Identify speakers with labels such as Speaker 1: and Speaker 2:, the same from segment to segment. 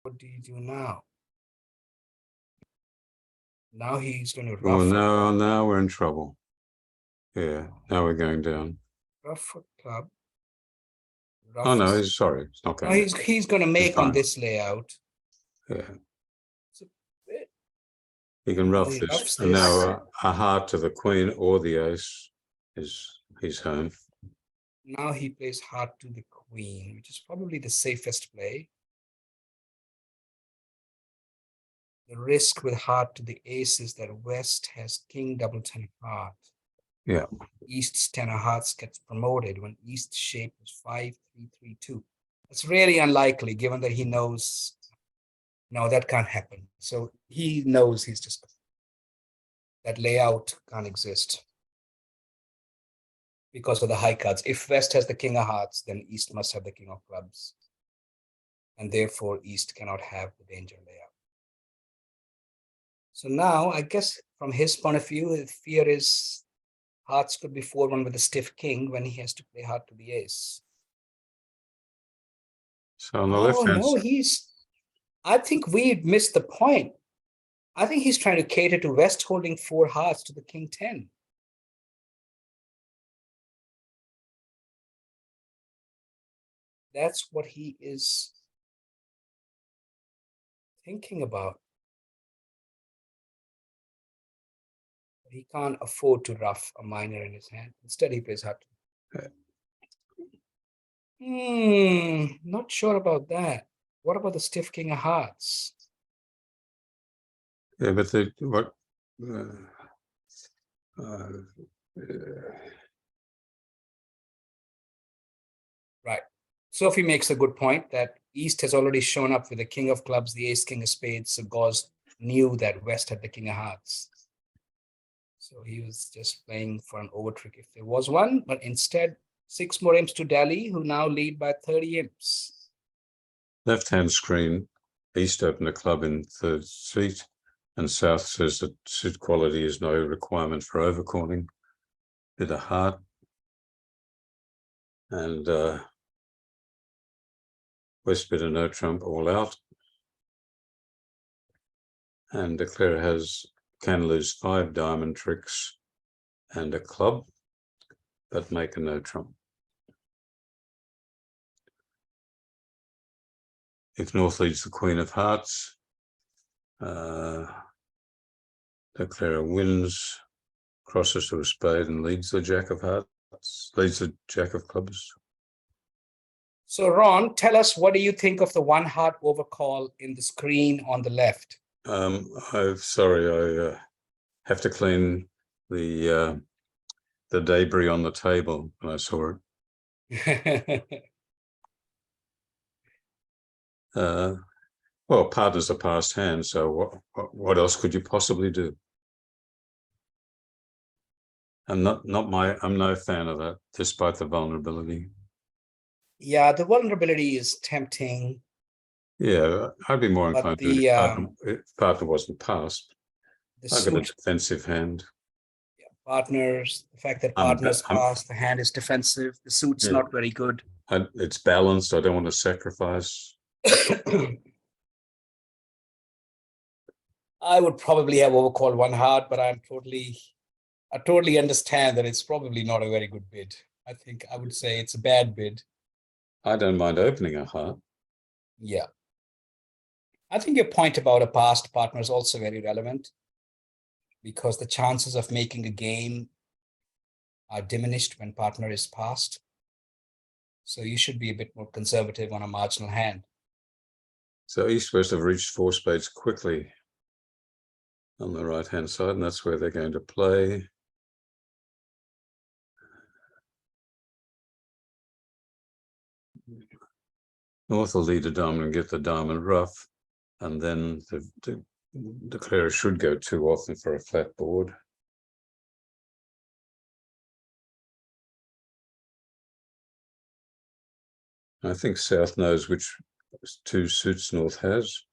Speaker 1: What do you do now? Now he's going to
Speaker 2: Well,
Speaker 1: ruffle.
Speaker 2: now we're in trouble. Yeah, now we're going down.
Speaker 1: Ruffle club.
Speaker 2: Oh no, he's sorry. It's not going.
Speaker 1: No, he's going to make on this layout.
Speaker 2: Yeah.
Speaker 1: It's a bit.
Speaker 2: He can ruff this, and now a heart to the queen or the ace is his home.
Speaker 1: Now he plays heart to the queen, which is probably the safest play. The risk with heart to the ace is that West has king double 10 heart.
Speaker 2: Yeah.
Speaker 1: East's 10 of hearts gets promoted when East's shape is 5-3-3-2. It's really unlikely given that he knows, no, that can't happen. So he knows he's just, that layout can't exist because of the high cards. If West has the king of hearts, then East must have the king of clubs. And therefore, East cannot have the danger layout. So now, I guess from his point of view, the fear is hearts could be 4-1 with a stiff king when he has to play heart to the ace.
Speaker 2: So on the left hand
Speaker 1: no, I think we missed the point. I think he's trying to cater to West holding 4 hearts to the king 10. That's what he is thinking about. He can't afford to ruff a minor in his hand. Instead, he plays heart. Not sure about that. What about the stiff king of hearts?
Speaker 2: Yeah, but what?
Speaker 1: Right. Sophie makes a good point that East has already shown up with the king of clubs, the ace, king of spades. So Gauze knew that West had the king of hearts. So he was just playing for an overtrick if there was one, but instead 6 more imps to Dalley, who now lead by 30 imps.
Speaker 2: Left-hand screen, East opened a club in third seat, and South says that suit quality is no requirement for overcorning. Did a heart, and West bid a no trump all out, and declarer can lose 5 diamond tricks and a club, but make a no trump. If North leads the queen of hearts, declarer wins, crosses to a spade and leads the jack of hearts, leads the jack of clubs.
Speaker 1: So Ron, tell us, what do you think of the 1 heart overcall in the screen on the left?
Speaker 2: I'm sorry, I have to clean the debris on the table when I saw it. Well, partner's a past hand, so what else could you possibly do? I'm no fan of that, despite the vulnerability.
Speaker 1: Yeah, the vulnerability is tempting.
Speaker 2: Yeah, I'd be more inclined to if partner wasn't passed. I've got a defensive hand.
Speaker 1: Yeah, partners, the fact that partners passed, the hand is defensive, the suit's not very good.
Speaker 2: It's balanced. I don't want to sacrifice.
Speaker 1: I would probably have overcalled 1 heart, but I totally understand that it's probably not a very good bid. I think I would say it's a bad bid.
Speaker 2: I don't mind opening a heart.
Speaker 1: Yeah. I think your point about a past partner is also very relevant, because the chances of making a game are diminished when partner is passed. So you should be a bit more conservative on a marginal hand.
Speaker 2: So East-West have reached 4 spades quickly on the right-hand side, and that's where they're going to play. North will lead a diamond and get the diamond rough, and then the declarer should go too often for a flat board. I think South knows which 2 suits North has.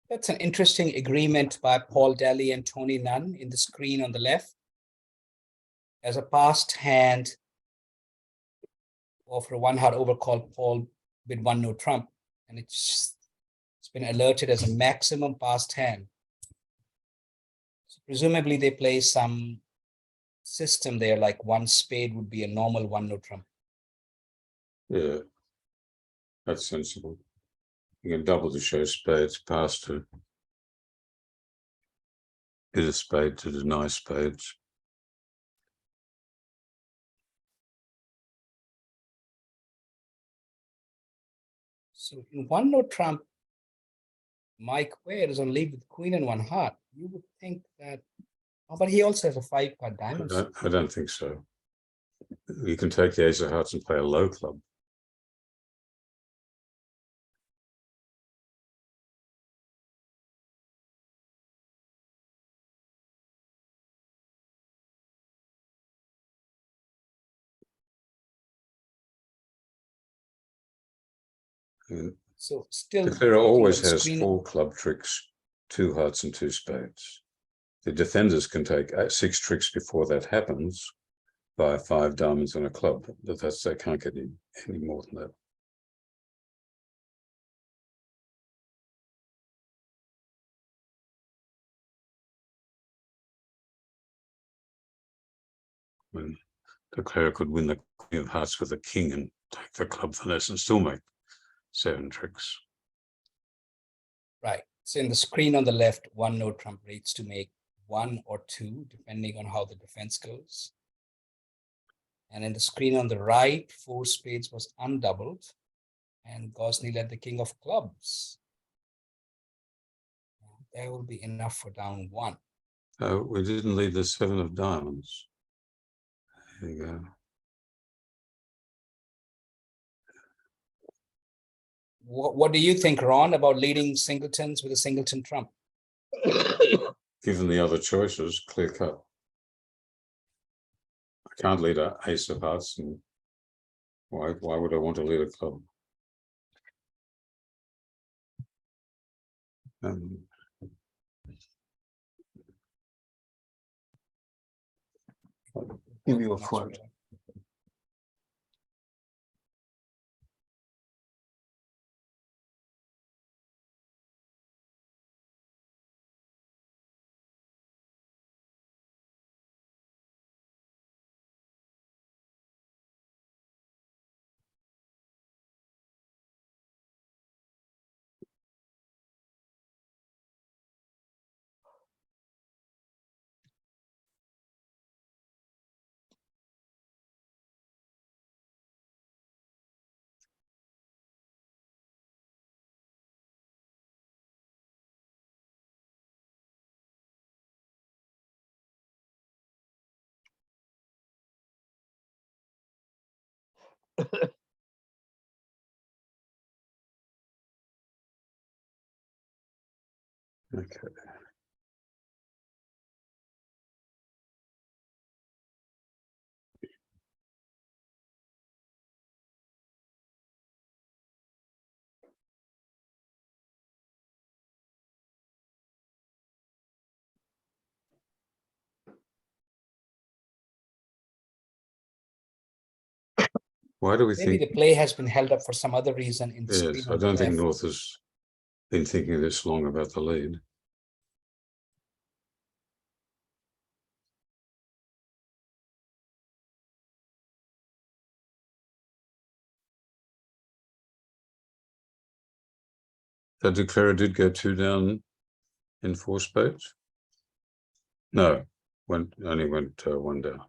Speaker 1: That's an interesting agreement by Paul Dalley and Tony Nunn in the screen on the left. As a passed hand of a one-heart overcall, Paul with one no trump, and it's been alerted as a maximum passed hand. So presumably they play some system there, like one spade would be a normal one no trump.
Speaker 2: Yeah, that's sensible. You can double to show spades, pass to hit a spade to deny spades.
Speaker 1: So in one no trump, Mike Ware is on lead with queen and one heart. You would think that, oh, but he also has a 5-card diamond.
Speaker 2: I don't think so. You can take the ace of hearts and play a low club.
Speaker 1: So still,
Speaker 2: the clearer always
Speaker 1: the
Speaker 2: has
Speaker 1: screen,
Speaker 2: 4 club tricks, 2 hearts and 2 spades. The defenders can take 6 tricks before that happens by 5 diamonds and a club. But they can't get any more than that. When the clearer could win the queen of hearts with a king and take the club finesse and still make 7 tricks.
Speaker 1: right. So in the screen on the left, one no trump rates to make 1 or 2, depending on how the defense goes. And in the screen on the right, 4 spades was undoubled, and Gosney led the king of clubs. That will be enough for down 1.
Speaker 2: We didn't lead the 7 of diamonds. There you go.
Speaker 1: What do you think, Ron, about leading singletons with a singleton trump?
Speaker 2: Given the other choices, clear cut. I can't lead an ace of hearts, and why would I want to lead a club? Give you a quote. Okay. Why do we
Speaker 1: Maybe
Speaker 2: think?
Speaker 1: the play has been held up for some other reason in the screen.
Speaker 2: Yes, I don't think North has been thinking this long about the lead. The declarer did go 2 down in 4 spades. No, only went 1 down.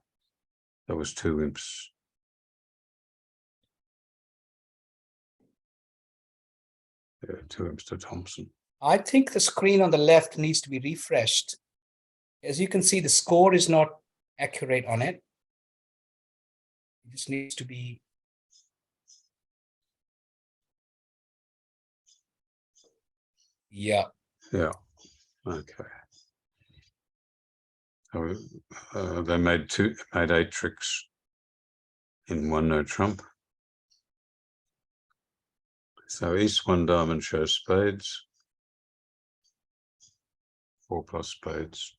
Speaker 2: That was 2 imps. Yeah, 2 imps to Thomson.
Speaker 1: I think the screen on the left needs to be refreshed. As you can see, the score is not accurate on it. It just needs to be. Yeah.
Speaker 2: Yeah. Okay. They made 8 tricks in 1 no trump. So East 1 diamond shows spades. 4 plus spades.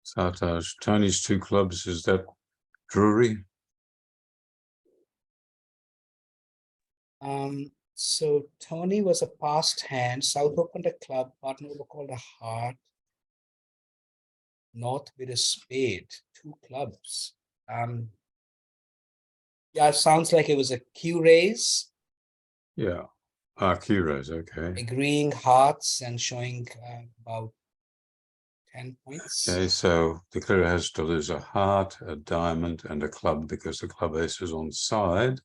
Speaker 2: Sartaj, Tony's 2 clubs, is that Drury?
Speaker 1: So Tony was a passed hand. South opened a club. Partner were called a heart. North with a spade. 2 clubs. Yeah, it sounds like it was a Q raise.
Speaker 2: Yeah. Q raise, okay.
Speaker 1: Agreeing hearts and showing about 10 points.
Speaker 2: Okay, so the clearer has to lose a heart, a diamond, and a club because the club ace is on side.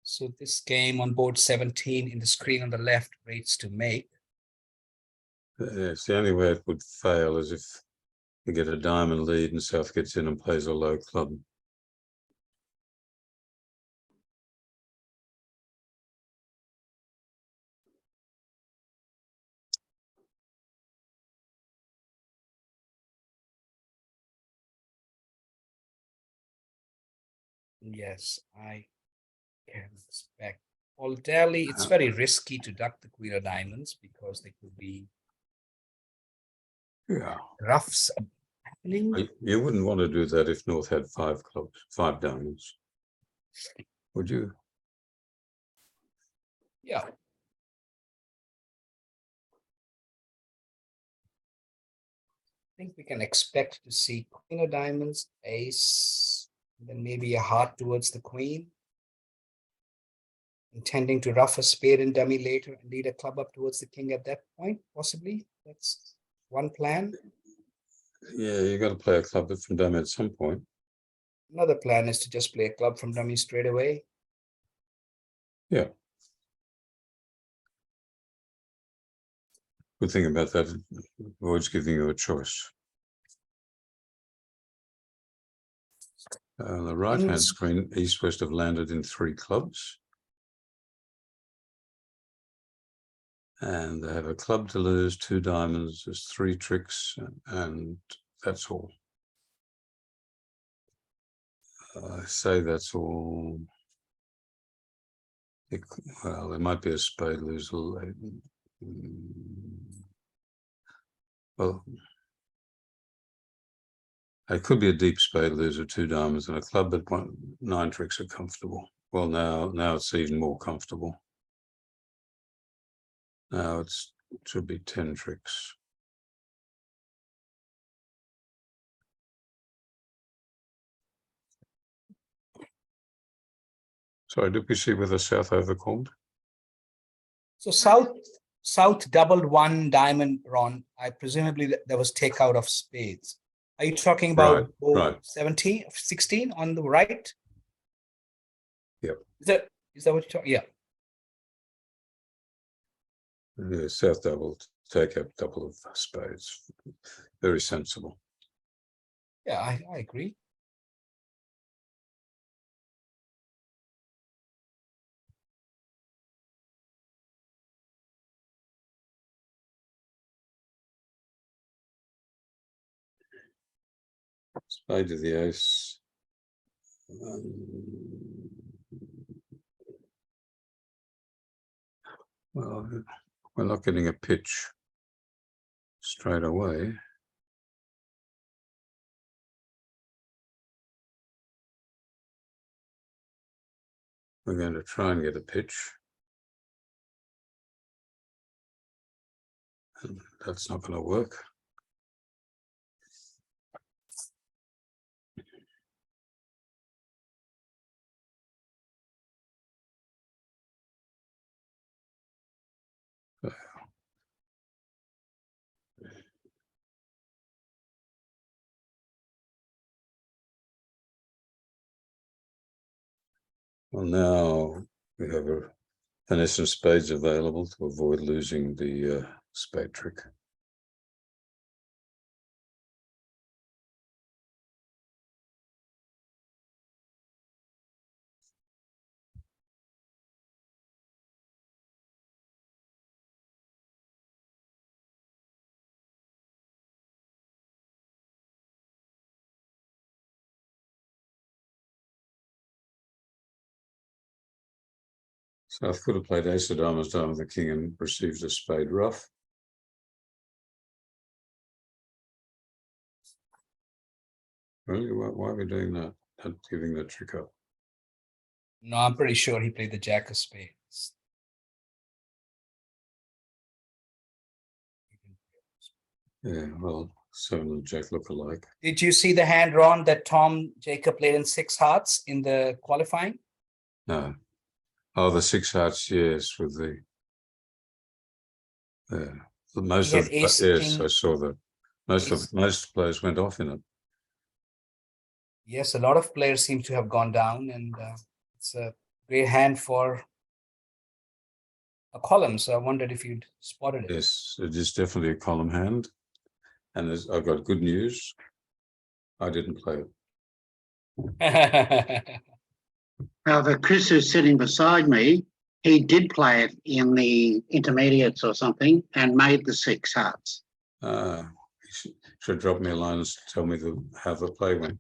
Speaker 1: So this game on board 17 in the screen on the left rates to make.
Speaker 2: Yes, the only way it would fail is if you get a diamond lead and South gets in and plays a low club.
Speaker 1: Yes, I can expect. Well, Dalley, it's very risky to duck the queen of diamonds because they could be roughs happening.
Speaker 2: You wouldn't want to do that if North had 5 clubs, 5 diamonds, would you?
Speaker 1: Yeah. I think we can expect to see queen of diamonds, ace, then maybe a heart towards the queen. Intending to rough a spade and dummy later and lead a club up towards the king at that point, possibly. That's one plan.
Speaker 2: Yeah, you got to play a club from dummy at some point.
Speaker 1: Another plan is to just play a club from dummy straight away.
Speaker 2: Yeah. Good thing about that, avoids giving you a choice. The right-hand screen, East-West have landed in 3 clubs. And they have a club to lose, 2 diamonds, there's 3 tricks, and that's all. I say that's all. Well, there might be a spade loser. Well, it could be a deep spade loser, 2 diamonds and a club, but 9 tricks are comfortable. Well, now it's even more comfortable. Now it should be 10 tricks. Sorry, did we see whether South overcalled?
Speaker 1: So South doubled 1 diamond, Ron. I presumably there was takeout of spades. Are you talking about
Speaker 2: right.
Speaker 1: 17, 16 on the right?
Speaker 2: Yep.
Speaker 1: Is that what you're talking? Yeah.
Speaker 2: Yeah, South doubled, take up double of spades. Very sensible.
Speaker 1: Yeah, I agree.
Speaker 2: Spade to the ace. Well, we're not getting a pitch straight away. We're going to try and get a pitch. And that's not going to work. Well, now we have a finesse and spades available to avoid losing the spade trick. South could have played ace of diamonds down with the king and received a spade rough. Really, why are we doing that? Not giving the trick up.
Speaker 1: No, I'm pretty sure he played the jack of spades.
Speaker 2: Yeah, well, seven and jack look alike.
Speaker 1: Did you see the hand, Ron, that Tom Jacob played in 6 hearts in the qualifying?
Speaker 2: No. Oh, the 6 hearts, yes, with the most
Speaker 1: He had
Speaker 2: of
Speaker 1: ace,
Speaker 2: yes,
Speaker 1: king,
Speaker 2: I saw that. Most players went off in it.
Speaker 1: yes, a lot of players seem to have gone down, and it's a great hand for a column. So I wondered if you'd spotted it.
Speaker 2: Yes, it is definitely a column hand. And I've got good news. I didn't play it.
Speaker 3: However, Chris, who's sitting beside me, he did play it in the intermediates or something and made the 6 hearts.
Speaker 2: You should drop me a line and tell me how the play went.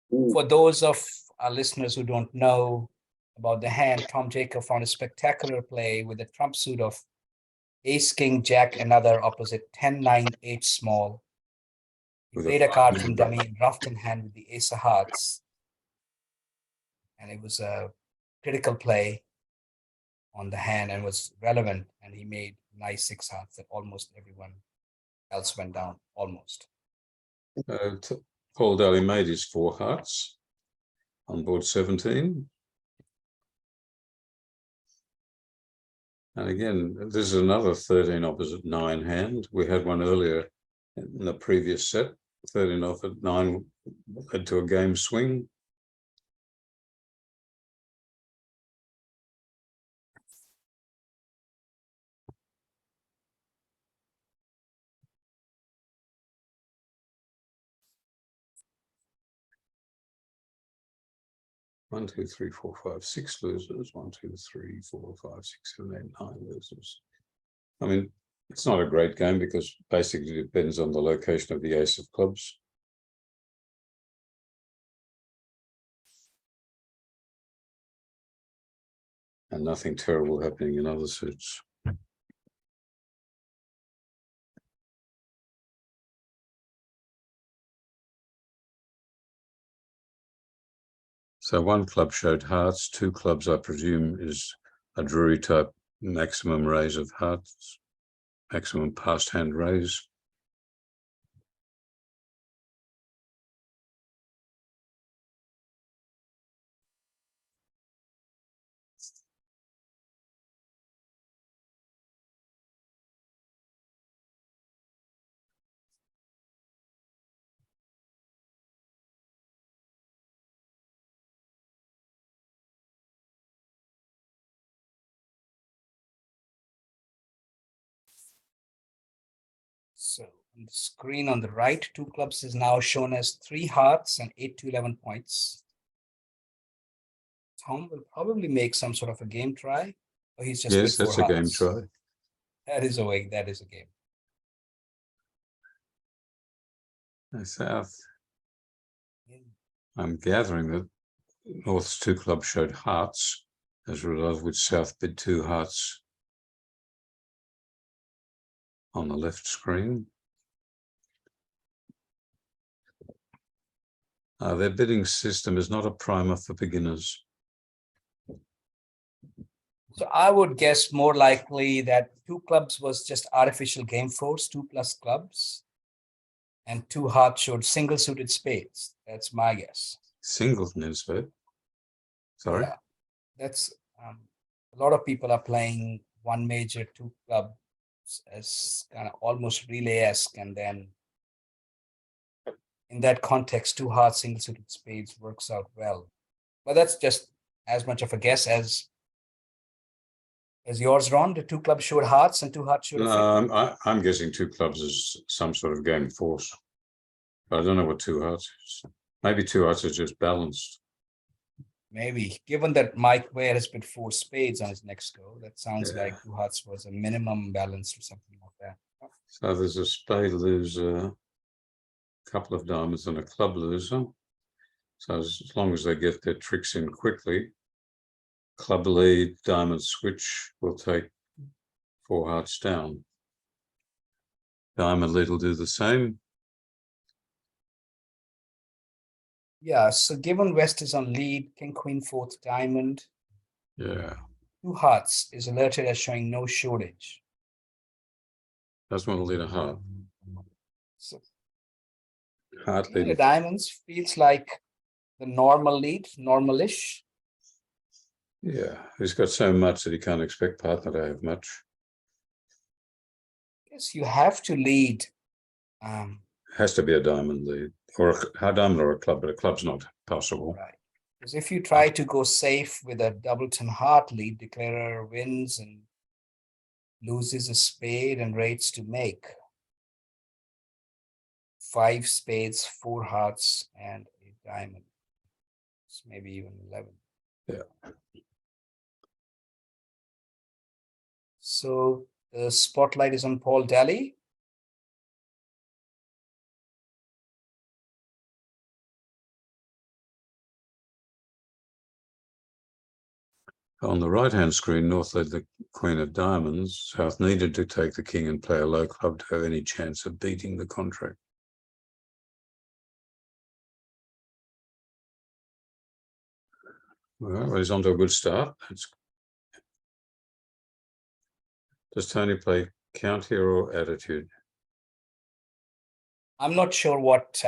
Speaker 1: For those of our listeners who don't know about the hand, Tom Jacob found a spectacular play with a trump suit of ace, king, jack, another opposite 10, 9, 8 small. He played a card from dummy and roughed in hand with the ace of hearts. And it was a critical play on the hand and was relevant. And he made nice 6 hearts that almost everyone else went down, almost.
Speaker 2: Paul Dalley made his 4 hearts on board 17. And again, this is another 13 opposite 9 hand. We had one earlier in the previous set. 13 off at 9 led to a game swing. One, two, three, four, five, 6 losers. 1, 2, 3, 4, 5, 6, 7, 8, 9 losers. I mean, it's not a great game because basically it depends on the location of the ace of clubs. And nothing terrible happening in other suits. So 1 club showed hearts, 2 clubs, I presume, is a Drury type maximum raise of hearts, maximum past hand raise.
Speaker 1: So on the screen on the right, 2 clubs is now shown as 3 hearts and 8 to 11 points. Tom will probably make some sort of a game try, or he's just
Speaker 2: Yes,
Speaker 1: with 4
Speaker 2: that's a game
Speaker 1: hearts.
Speaker 2: try.
Speaker 1: That is a way. That is a game.
Speaker 2: South. I'm gathering that North's 2 clubs showed hearts, as a result of which South bid 2 hearts on the left screen. Their bidding system is not a primer for beginners.
Speaker 1: So I would guess more likely that 2 clubs was just artificial game force, 2 plus clubs, and 2 hearts showed single suited spades. That's my guess.
Speaker 2: Singleton spade. Sorry.
Speaker 1: Yeah, that's a lot of people are playing 1 major, 2 clubs as kind of almost relay-esque, and then in that context, two hearts, single suited spades works out well. But that's just as much of a guess as yours, Ron. The two clubs showed hearts and two hearts showed.
Speaker 2: I'm guessing two clubs is some sort of game force. But I don't know what two hearts is. Maybe two hearts is just balanced.
Speaker 1: Maybe, given that Mike Ware has put 4 spades on his next go, that sounds
Speaker 2: Yeah.
Speaker 1: like two hearts was a minimum balance or something like that.
Speaker 2: So there's a spade loser, a couple of diamonds and a club loser. So as long as they get their tricks in quickly, club lead, diamond switch will take 4 hearts down. Diamond lead will do the same.
Speaker 1: Yeah, so given West is on lead, King, Queen, 4th diamond,
Speaker 2: Yeah,
Speaker 1: two hearts is alerted as showing no shortage.
Speaker 2: doesn't want to lead a heart.
Speaker 1: So
Speaker 2: Heart
Speaker 1: the
Speaker 2: lead.
Speaker 1: diamonds feels like the normal lead, normalish.
Speaker 2: Yeah, he's got so much that he can't expect partner to have much.
Speaker 1: Yes, you have to lead.
Speaker 2: Has to be a diamond lead or a diamond or a club, but a club's not possible.
Speaker 1: Right. Because if you try to go safe with a doubleton heart lead, declarer wins and loses a spade and rates to make. 5 spades, 4 hearts, and a diamond. So maybe even 11.
Speaker 2: Yeah.
Speaker 1: So the spotlight is on Paul Dalley.
Speaker 2: On the right-hand screen, North led the Queen of Diamonds. South needed to take the King and play a low club to have any chance of beating the contract. Well, he's on to a good start. Does Tony play count here or attitude?
Speaker 1: I'm not sure what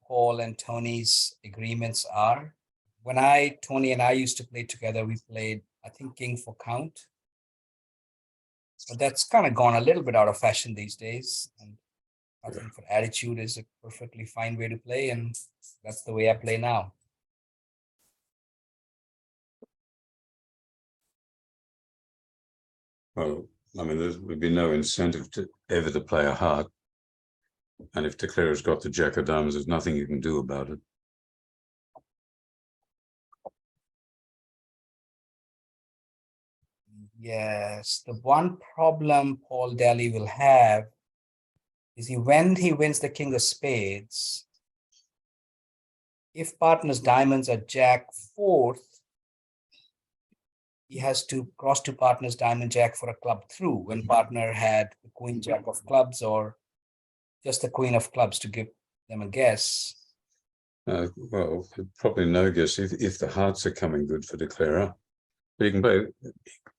Speaker 1: Paul and Tony's agreements are. When Tony and I used to play together, we played, I think, King for count. But that's kind of gone a little bit out of fashion these days. And I think for attitude is a perfectly fine way to play. And that's the way I play now.
Speaker 2: Well, I mean, there would be no incentive to ever to play a heart. And if declarer's got the Jack of Diamonds, there's nothing you can do about it.
Speaker 1: Yes, the one problem Paul Dalley will have is when he wins the King of Spades, if partner's diamonds are Jack 4th, he has to cross to partner's diamond Jack for a club through when partner had the Queen Jack of clubs or just the Queen of clubs to give them a guess.
Speaker 2: Well, probably no guess if the hearts are coming good for declarer. But he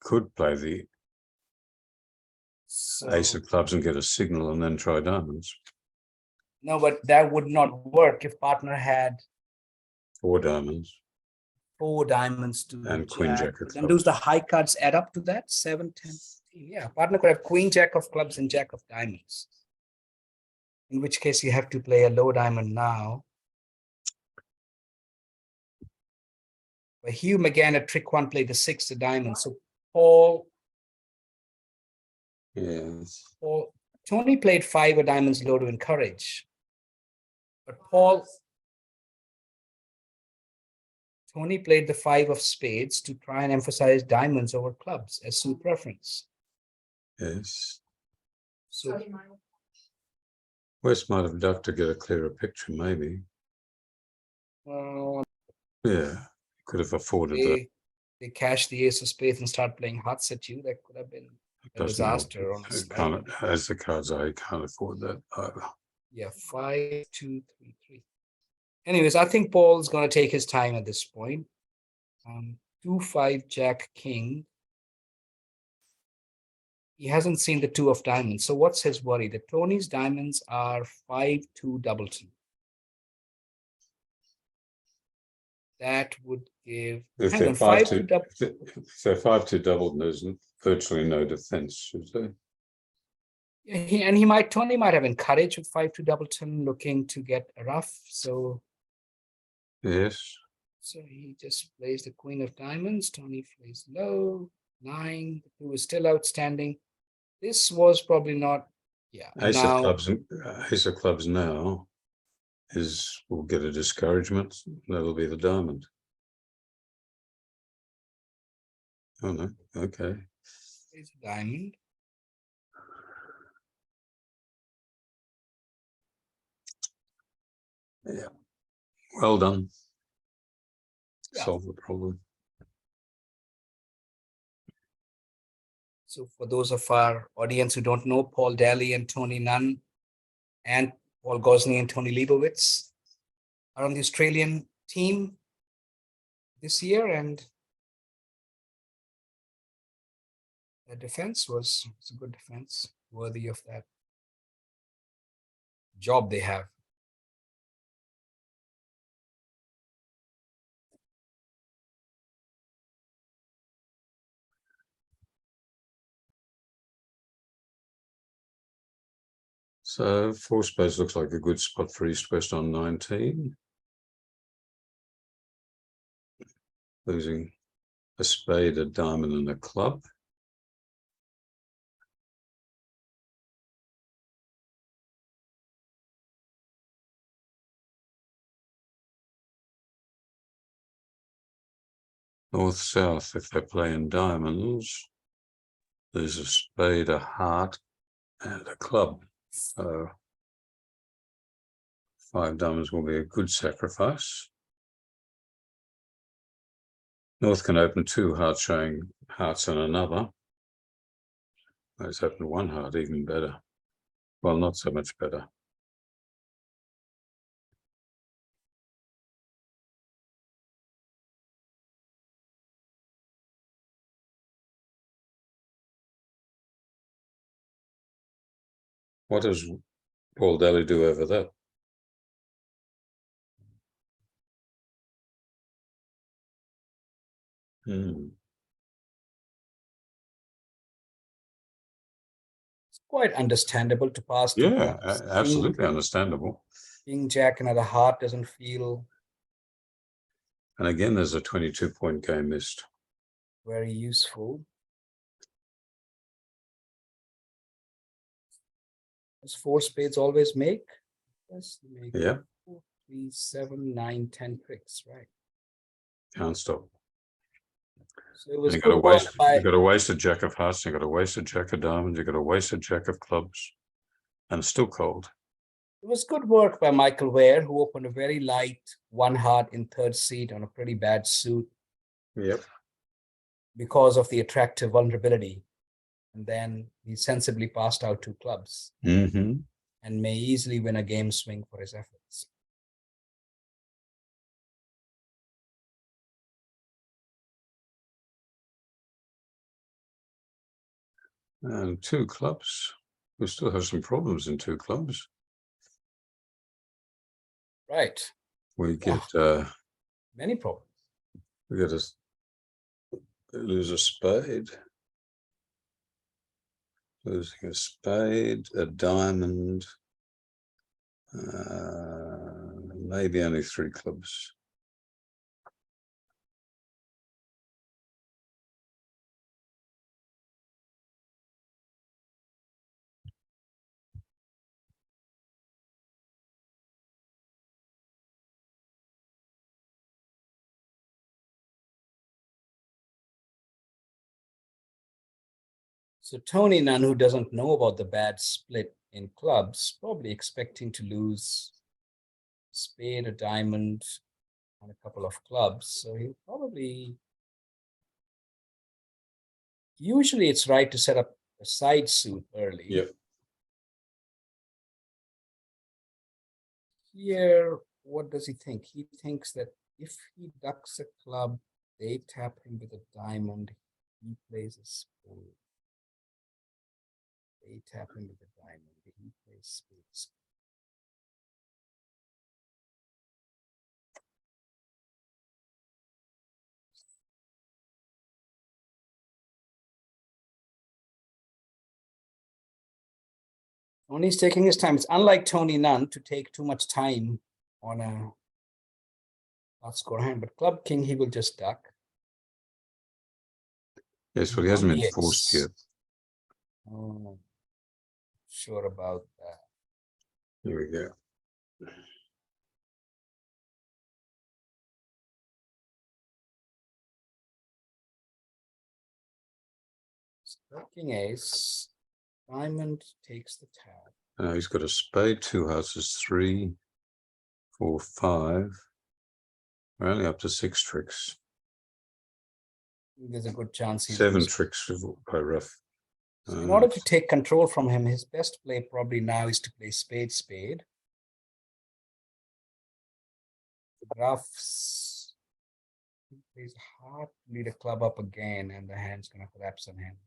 Speaker 2: could play the ace of clubs and get a signal and then try diamonds.
Speaker 1: No, but that would not work if partner had
Speaker 2: 4 diamonds.
Speaker 1: 4 diamonds to
Speaker 2: and Queen Jack of
Speaker 1: and those
Speaker 2: clubs.
Speaker 1: the high cards add up to that 7, 10, 15. Yeah, partner could have Queen Jack of clubs and Jack of diamonds. In which case you have to play a low diamond now. But Hugh McGann at trick 1 played the 6 of diamonds. So
Speaker 2: Yes.
Speaker 1: Tony played 5 of diamonds low to encourage. But Tony played the 5 of spades to try and emphasize diamonds over clubs as suit preference.
Speaker 2: Yes.
Speaker 1: So
Speaker 2: West might have ducked to get a clearer picture, maybe. Yeah, could have afforded that.
Speaker 1: They cash the ace of spades and start playing hearts at you. That could have been a disaster.
Speaker 2: As the cards are, he can't afford that either.
Speaker 1: Yeah, 5, 2, 3, 3. Anyways, I think Paul's going to take his time at this point. 2, 5, Jack, King. He hasn't seen the 2 of diamonds. So what's his worry? The Tony's diamonds are 5, 2, doubleton. That would give.
Speaker 2: If they're 5-2 doubleton, there's virtually no defense, should they?
Speaker 1: Tony might have encouraged with 5-2 Doubleton, looking to get a rough. So
Speaker 2: Yes.
Speaker 1: he just plays the Queen of Diamonds. Tony plays low, 9. The 2 is still outstanding. This was probably not, yeah. And
Speaker 2: Ace
Speaker 1: now,
Speaker 2: of clubs now will get a discouragement. That'll be the diamond. Oh no, okay.
Speaker 1: plays a diamond.
Speaker 2: Yeah. Well done.
Speaker 1: Yeah.
Speaker 2: Solve the problem.
Speaker 1: So for those of our audience who don't know, Paul Dalley and Tony Nunn and Paul Gosney and Tony Leibowitz are on the Australian team this year, and the defense was a good defense, worthy of that job they have.
Speaker 2: So 4 spades looks like a good spot for East West on 19. Losing a spade, a diamond, and a club. North-south, if they're playing diamonds, there's a spade, a heart, and a club. So 5 diamonds will be a good sacrifice. North can open 2 hearts, showing hearts and another. Let's open 1 heart, even better. Well, not so much better. What does Paul Dalley do over that?
Speaker 1: It's quite understandable to pass.
Speaker 2: Yeah, absolutely understandable.
Speaker 1: King Jack, another heart doesn't feel.
Speaker 2: And again, there's a 22-point game missed.
Speaker 1: Very useful. Does 4 spades always make? Yes, make.
Speaker 2: Yeah.
Speaker 1: 4, 3, 7, 9, 10 tricks, right?
Speaker 2: Can't stop.
Speaker 1: So it was
Speaker 2: you got
Speaker 1: good
Speaker 2: to waste a jack of hearts, you got to waste a jack of diamonds, you got to waste a jack of clubs, and it's still cold.
Speaker 1: It was good work by Michael Ware, who opened a very light 1 heart in 3rd seat on a pretty bad suit.
Speaker 2: Yep.
Speaker 1: Because of the attractive vulnerability. And then he sensibly passed out 2 clubs.
Speaker 2: Mm-hmm.
Speaker 1: And may easily win a game swing for his efforts.
Speaker 2: And 2 clubs. We still have some problems in 2 clubs.
Speaker 1: Right.
Speaker 2: We get
Speaker 1: many problems.
Speaker 2: We get lose a spade. Losing a spade, a diamond, maybe only 3 clubs.
Speaker 1: So Tony Nunn, who doesn't know about the bad split in clubs, probably expecting to lose a spade, a diamond, and a couple of clubs. So he'll probably... Usually it's right to set up a side suit early.
Speaker 2: Yep.
Speaker 1: Here, what does he think? He thinks that if he ducks a club, they tap him with a diamond, he plays a spade. They tap him with a diamond, he plays spades. Tony's taking his time. It's unlike Tony Nunn to take too much time on a not score hand, but Club King, he will just duck.
Speaker 2: Yes, but he hasn't been
Speaker 1: Yes.
Speaker 2: forced yet.
Speaker 1: Oh, sure about that.
Speaker 2: Here we go.
Speaker 1: King ace. Diamond takes the tab.
Speaker 2: He's got a spade, 2 hearts is 3, 4, 5. We're only up to 6 tricks.
Speaker 1: There's a good chance he's
Speaker 2: 7 tricks by rough.
Speaker 1: in order to take control from him, his best play probably now is to play spade, spade. Roughs. He plays hard to lead a club up again, and the hand's going to collapse on him.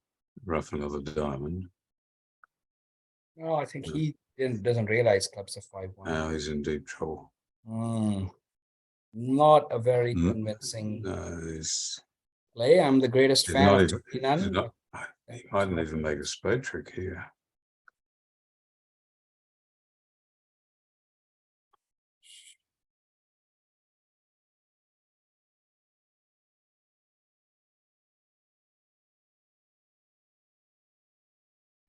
Speaker 2: Rough another diamond.
Speaker 1: No, I think he doesn't realize clubs are 5-1.
Speaker 2: Now he's in deep trouble.
Speaker 1: Not a very convincing
Speaker 2: No, he's
Speaker 1: play. I'm the greatest fan
Speaker 2: not
Speaker 1: of
Speaker 2: even,
Speaker 1: Tony Nunn,
Speaker 2: he's
Speaker 1: but
Speaker 2: not, he mightn't even make a spade trick here.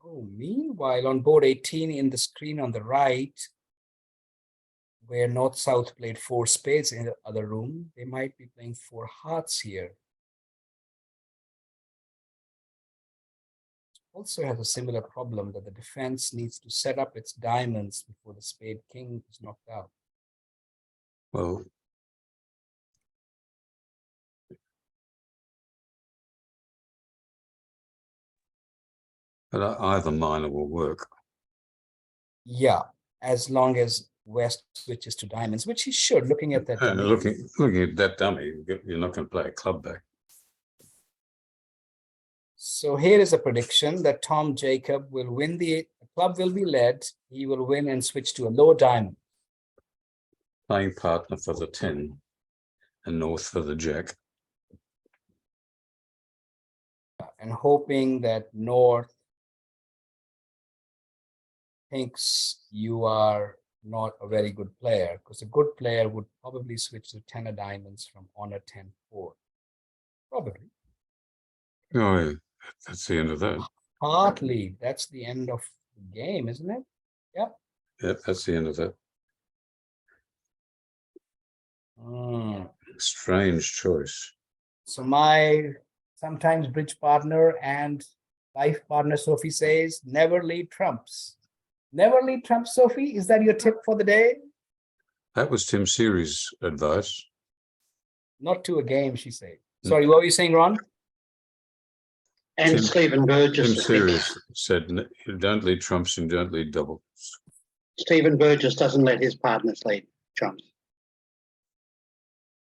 Speaker 1: Oh, meanwhile, on board 18 in the screen on the right, where North-South played 4 spades in the other room, they might be playing 4 hearts here. Also has a similar problem that the defense needs to set up its diamonds before the spade king is knocked out.
Speaker 2: Well, but either minor will work.
Speaker 1: Yeah, as long as West switches to diamonds, which he should, looking at that.
Speaker 2: And looking at that dummy, you're not going to play a club back.
Speaker 1: So here is a prediction that Tom Jacob will win the club will be led. He will win and switch to a low diamond.
Speaker 2: Playing partner for the 10 and North for the jack.
Speaker 1: And hoping that North thinks you are not a very good player, because a good player would probably switch to 10 of diamonds from honor 10-4. Probably.
Speaker 2: Oh, yeah. That's the end of that.
Speaker 1: Partly, that's the end of the game, isn't it? Yeah.
Speaker 2: Yep, that's the end of that. Strange choice.
Speaker 1: So my sometimes bridge partner and life partner Sophie says, never lead trumps. Never lead trumps, Sophie. Is that your tip for the day?
Speaker 2: That was Tim Series' advice.
Speaker 1: Not to a game, she said. Sorry, what were you saying, Ron?
Speaker 3: And Stephen Burgess.
Speaker 2: Tim Series said, "You don't lead trumps and don't lead doubles."
Speaker 3: Stephen Burgess doesn't let his partners lead trumps.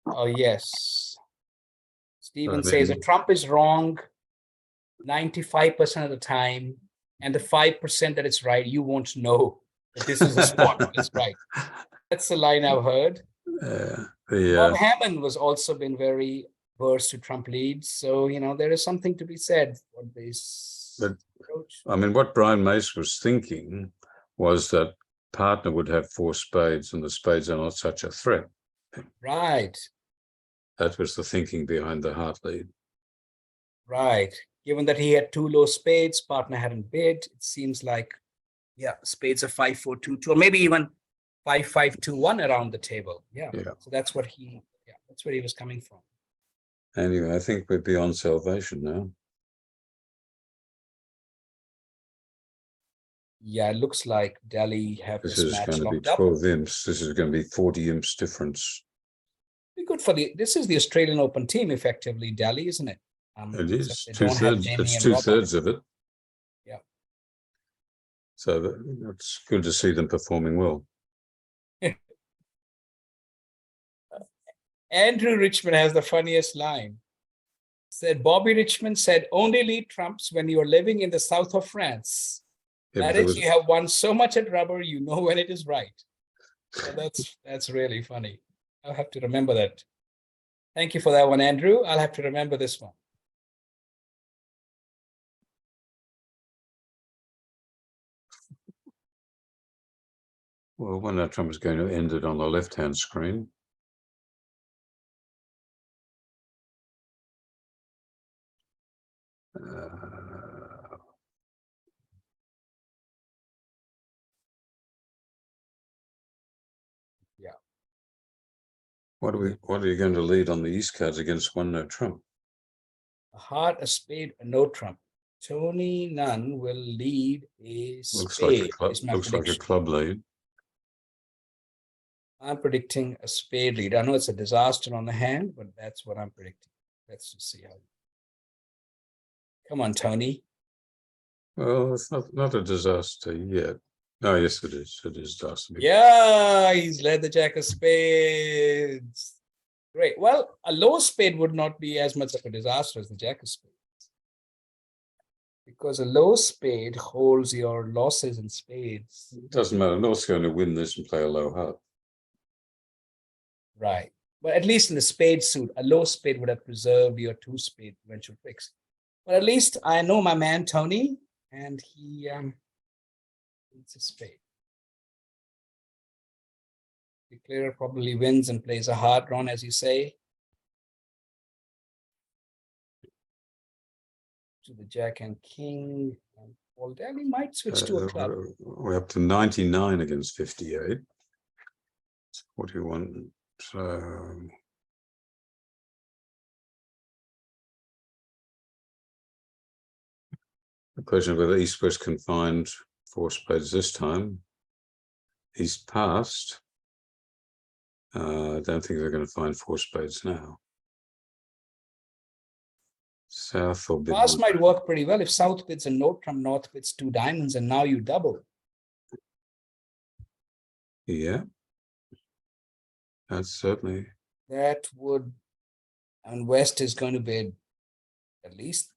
Speaker 1: Oh, yes. Stephen
Speaker 2: I
Speaker 1: says a
Speaker 2: mean-
Speaker 1: trump is wrong 95% of the time, and the 5% that it's right, you won't know that this is a spot that's right. That's the line I've heard. Bob Hammond was also been very averse to trump leads, so there is something to be said for this approach.
Speaker 2: I mean, what Brian Mace was thinking was that partner would have 4 spades, and the spades are not such a threat.
Speaker 1: Right.
Speaker 2: That was the thinking behind the heart lead.
Speaker 1: Right. Given that he had 2 low spades, partner hadn't bid, it seems like, spades are 5-4-2-2, or maybe even 5-5-2-1 around the table. Yeah. So that's what that's where he was coming from.
Speaker 2: Anyway, I think we're beyond salvation now.
Speaker 1: Yeah, it looks like Dalley have
Speaker 2: This
Speaker 1: this
Speaker 2: is
Speaker 1: match
Speaker 2: going to be
Speaker 1: locked up.
Speaker 2: 12 imps. This is going to be 40 imps difference.
Speaker 1: Be good for this is the Australian Open team, effectively, Dalley, isn't it?
Speaker 2: It is
Speaker 1: they don't have
Speaker 2: 2/3.
Speaker 1: Jamie
Speaker 2: It's
Speaker 1: and
Speaker 2: 2/3 of it.
Speaker 1: Yeah.
Speaker 2: So it's good to see them performing well.
Speaker 1: Andrew Richmond has the funniest line. Said Bobby Richmond said, only lead trumps when you are living in the south of France.
Speaker 2: Yeah,
Speaker 1: That is, you have won so much at rubber, you know when it is right. So that's really funny. I'll have to remember that. Thank you for that one, Andrew. I'll have to remember this one.
Speaker 2: Well, one note trump is going to end it on the left-hand screen.
Speaker 1: Yeah.
Speaker 2: What are you going to lead on the East cards against one note trump?
Speaker 1: A heart, a spade, a no trump. Tony Nunn will lead a
Speaker 2: Looks like a
Speaker 1: spade.
Speaker 2: club.
Speaker 1: Is my
Speaker 2: Looks like a
Speaker 1: prediction.
Speaker 2: club lead.
Speaker 1: I'm predicting a spade lead. I know it's a disaster on the hand, but that's what I'm predicting. Let's just see how. Come on, Tony.
Speaker 2: Well, it's not a disaster yet. Oh, yes, it is. It is disaster.
Speaker 1: Yeah, he's led the jack of spades. Great. Well, a low spade would not be as much of a disaster as the jack of spades. Because a low spade holds your losses in spades.
Speaker 2: It doesn't matter. North's going to win this and play a low heart.
Speaker 1: Right. But at least in the spade suit, a low spade would have preserved your two spade eventual tricks. But at least I know my man, Tony, and he it's a spade. Declarer probably wins and plays a hard run, as you say. To the jack and king. And Paul Dalley might switch to a club.
Speaker 2: We're up to 99 against 58. 41. So the question of whether East West can find four spades this time. East passed. I don't think they're going to find four spades now. South or
Speaker 1: Pass might work pretty well if South bids a note trump, North bids two diamonds, and now you double.
Speaker 2: Yeah. That's certainly.
Speaker 1: That would, and West is going to bid at least.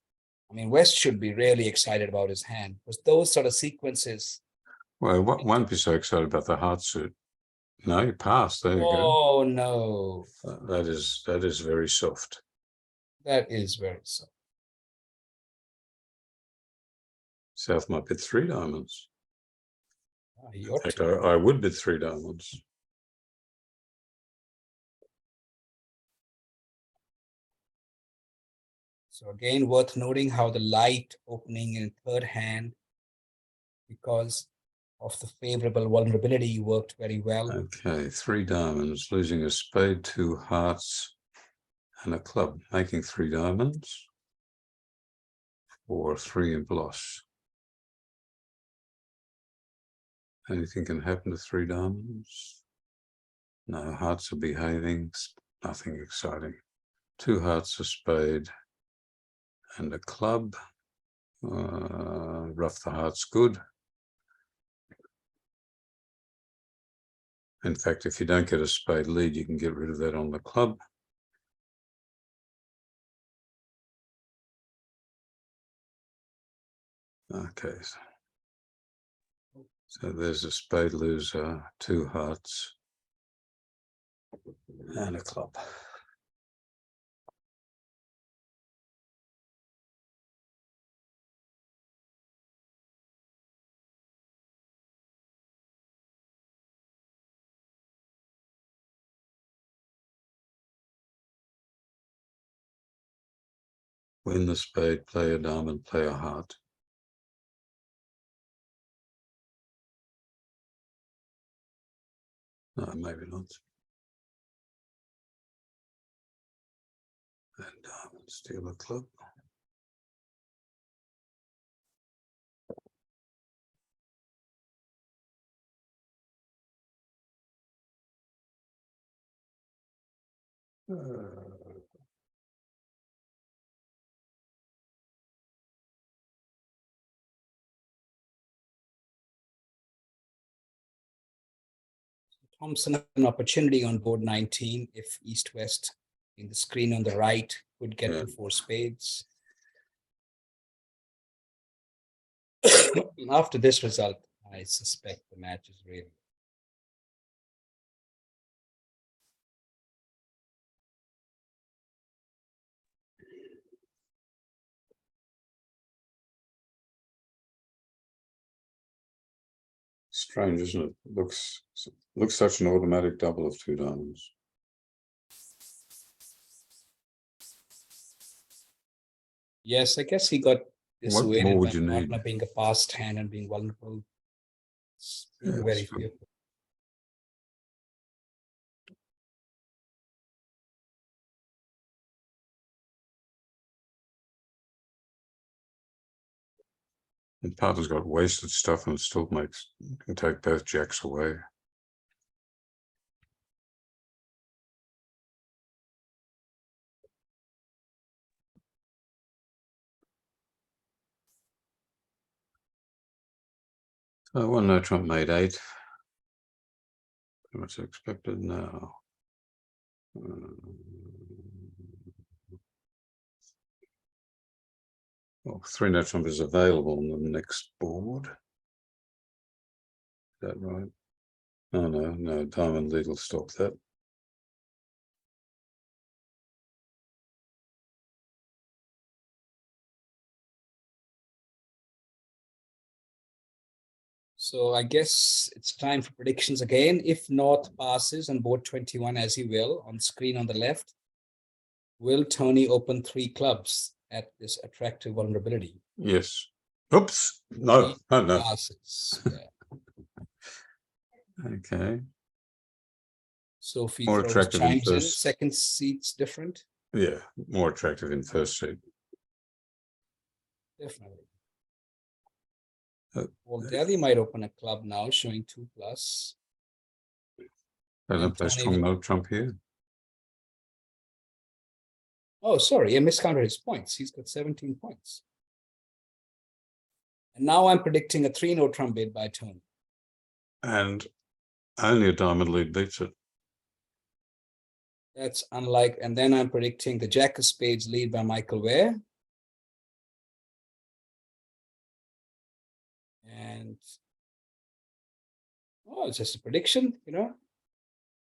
Speaker 1: I mean, West should be really excited about his hand because those sort of sequences.
Speaker 2: Well, won't be so excited about the heart suit. No, you passed. There you go.
Speaker 1: Oh no.
Speaker 2: That is very soft.
Speaker 1: That is very soft.
Speaker 2: South might bid three diamonds.
Speaker 1: In
Speaker 2: fact, I would bid three diamonds.
Speaker 1: So again, worth noting how the light opening in third hand, because of the favorable vulnerability, worked very well.
Speaker 2: Okay, three diamonds, losing a spade, two hearts, and a club, making three diamonds, or three imp loss. Anything can happen to three diamonds. No, hearts are behaving, nothing exciting. Two hearts, a spade, and a club. Rough the heart's good. In fact, if you don't get a spade lead, you can get rid of that on the club. Okay. So there's a spade loser, two hearts, and a club. Win the spade, play a diamond, play a heart. No, maybe not. And diamond, steal a club.
Speaker 1: Thomson an opportunity on board 19 if East-West in the screen on the right could get to four spades. After this result, I suspect the match is really.
Speaker 2: strange, isn't it? Looks such an automatic double of 2 diamonds.
Speaker 1: Yes, I guess he got
Speaker 2: What more
Speaker 1: dissuaded
Speaker 2: would
Speaker 1: by
Speaker 2: you need?
Speaker 1: partner being a passed hand and being vulnerable. It's being very
Speaker 2: Yes.
Speaker 1: fearful.
Speaker 2: And partner's got wasted stuff and it still can take both jacks away. So one no trump made 8. What's expected now? Well, 3 no trump is available on the next board. Is that right? Oh no, diamond lead will stop that.
Speaker 1: So I guess it's time for predictions again. If North passes on board 21 as he will, on screen on the left, will Tony open 3 clubs at this attractive vulnerability?
Speaker 2: Yes. Oops. No.
Speaker 1: He
Speaker 2: No.
Speaker 1: passes. Yeah.
Speaker 2: Okay.
Speaker 1: Sophie
Speaker 2: More
Speaker 1: throws
Speaker 2: attractive in
Speaker 1: chimes in.
Speaker 2: first.
Speaker 1: Second seat's different.
Speaker 2: Yeah. More attractive in first seat.
Speaker 1: Definitely.
Speaker 2: Uh,
Speaker 1: Well, Dalley might open a club now, showing 2+.
Speaker 2: I don't
Speaker 1: And
Speaker 2: play
Speaker 1: Tony
Speaker 2: strong
Speaker 1: will-
Speaker 2: no trump here.
Speaker 1: Oh, sorry, I miscounted his points. He's got 17 points. And now I'm predicting a 3-no trump bid by Tony.
Speaker 2: And only a diamond lead beats it.
Speaker 1: That's unlike, and then I'm predicting the Jack of Spades lead by Michael Ware. And it's just a prediction, you know. I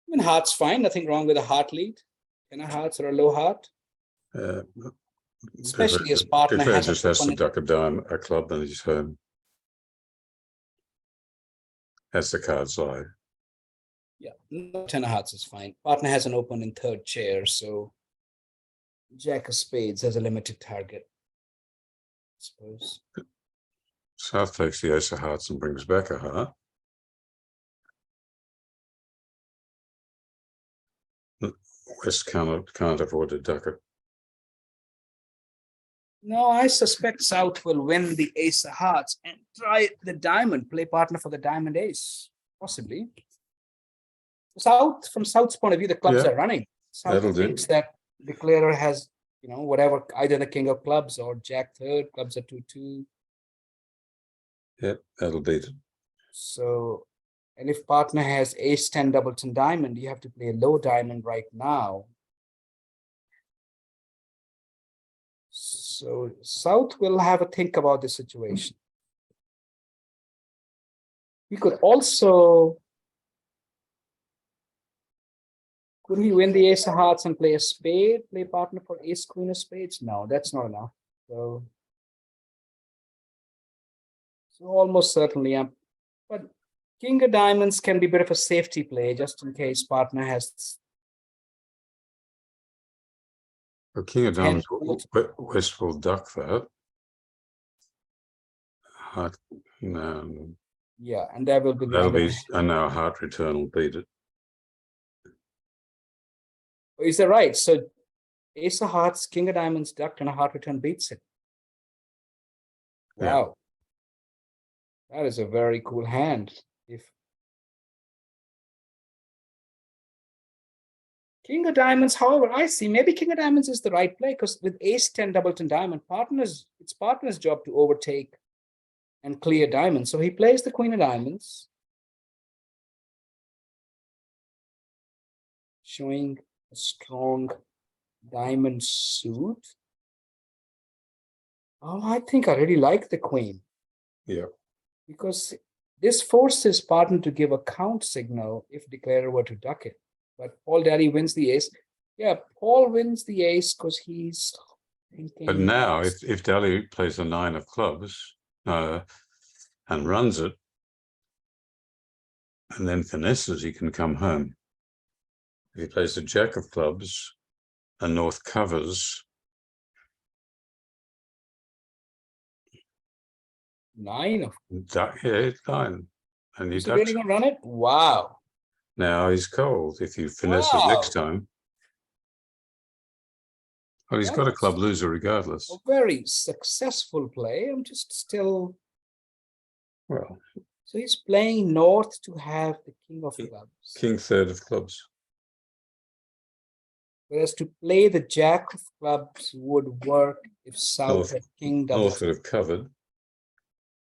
Speaker 1: mean, heart's fine, nothing wrong with a heart lead. Can a hearts or a low heart? Especially as partner
Speaker 2: Declare
Speaker 1: has
Speaker 2: just has to
Speaker 1: open.
Speaker 2: duck a club and he's home. As the cards lie.
Speaker 1: Yeah, no 10 of hearts is fine. Partner has an open in 3rd chair, so Jack of Spades has a limited target, I suppose.
Speaker 2: South takes the ace of hearts and brings back a heart. West can't afford to duck it.
Speaker 1: No, I suspect South will win the ace of hearts and try the diamond, play partner for the diamond ace, possibly. South, from South's point of view, the clubs
Speaker 2: Yeah,
Speaker 1: are running. South
Speaker 2: that'll do.
Speaker 1: thinks that declarer has, you know, whatever, either the king of clubs or Jack 3rd, clubs are 2-2.
Speaker 2: Yep, that'll beat it.
Speaker 1: So, and if partner has ace 10 doubleton diamond, you have to play a low diamond right now. So South will have a think about the situation. He could also, could he win the ace of hearts and play a spade, play partner for ace queen of spades? No, that's not enough. So almost certainly, but king of diamonds can be a bit of a safety play just in case partner has.
Speaker 2: The king of diamonds,
Speaker 1: West.
Speaker 2: West will duck that. Heart, no,
Speaker 1: Yeah, and that will be the
Speaker 2: that'll
Speaker 1: end of
Speaker 2: be,
Speaker 1: it.
Speaker 2: and now heart return will beat it.
Speaker 1: Is that right? So ace of hearts, king of diamonds, duck, and a heart return beats it. Wow. Yeah. That is a very cool hand. If king of diamonds, however, I see maybe king of diamonds is the right play because with ace 10 doubleton diamond, it's partner's job to overtake and clear diamonds. So he plays the queen of diamonds, showing a strong diamond suit. Oh, I think I really like the queen.
Speaker 2: Yeah.
Speaker 1: Because this forces partner to give a count signal if declarer were to duck it. But Paul Dalley wins the ace. Yeah, Paul wins the ace because he's thinking.
Speaker 2: But now, if Dalley plays the 9 of clubs and runs it, and then finesses, he can come home. If he plays the jack of clubs and North covers,
Speaker 1: 9 of.
Speaker 2: yeah, 9. And he
Speaker 1: Is he really
Speaker 2: ducks.
Speaker 1: gonna run it? Wow.
Speaker 2: Now he's cold. If he finesses next time, well, he's got a club loser regardless.
Speaker 1: A very successful play. I'm just still.
Speaker 2: Well,
Speaker 1: So he's playing North to have the king of clubs.
Speaker 2: king third of clubs.
Speaker 1: Whereas to play the jack of clubs would work if South had king double.
Speaker 2: North would have covered.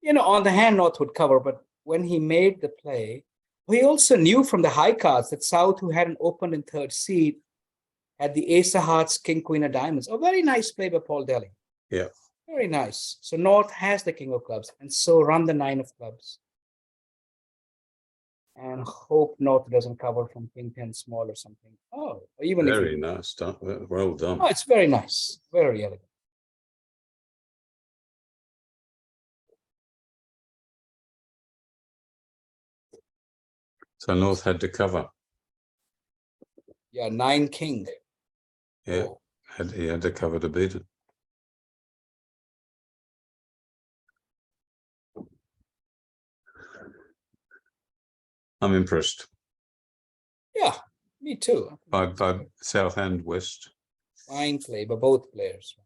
Speaker 1: You know, on the hand, North would cover, but when he made the play, he also knew from the high cards that South, who hadn't opened in third seed, had the ace of hearts, king, queen of diamonds. A very nice play by Paul Dalley.
Speaker 2: Yeah.
Speaker 1: Very nice. So North has the king of clubs, and so run the 9 of clubs. And hope North doesn't cover from king 10 small or something. Oh, even
Speaker 2: Very
Speaker 1: if
Speaker 2: nice. Well done.
Speaker 1: oh, it's very nice. Very elegant.
Speaker 2: So North had to cover.
Speaker 1: Yeah, 9 king.
Speaker 2: Yeah,
Speaker 1: Oh.
Speaker 2: he had to cover to beat it. I'm impressed.
Speaker 1: Yeah, me too.
Speaker 2: By South and West.
Speaker 1: Fine play by both players.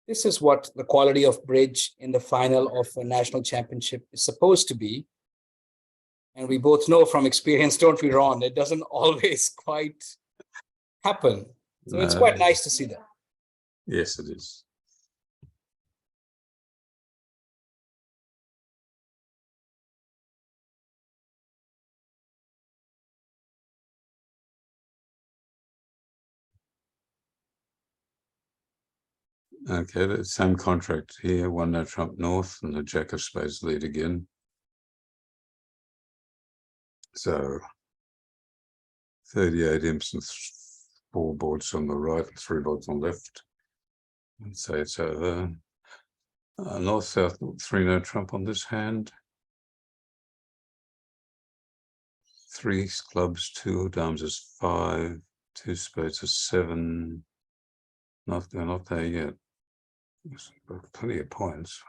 Speaker 1: This is what the quality of bridge in the final of a national championship is supposed to be. And we both know from experience, don't we, Ron? It doesn't always quite happen. So it's quite nice to see that.
Speaker 2: Yes, it is. Okay, the same contract here. 1 no trump North and the jack of spades lead again. So 38 imps and 4 boards on the right and 3 boards on the left. And say it's over. North, South, 3 no trump on this hand. 3 clubs, 2 dames is 5, 2 spades is 7. They're not there yet. Plenty of points.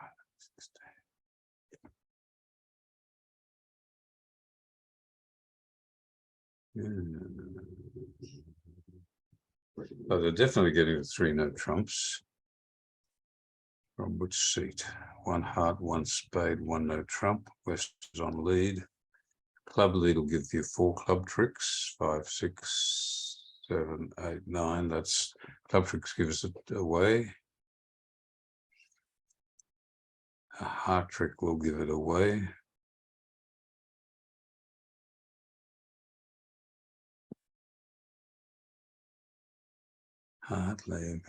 Speaker 2: Oh, they're definitely getting the 3 no trumps. From which seat? 1 heart, 1 spade, 1 no trump. West is on lead. Club lead will give you 4 club tricks. 5, 6, 7, 8, 9. That's club tricks gives it away. A heart trick will give it away. Heart lay.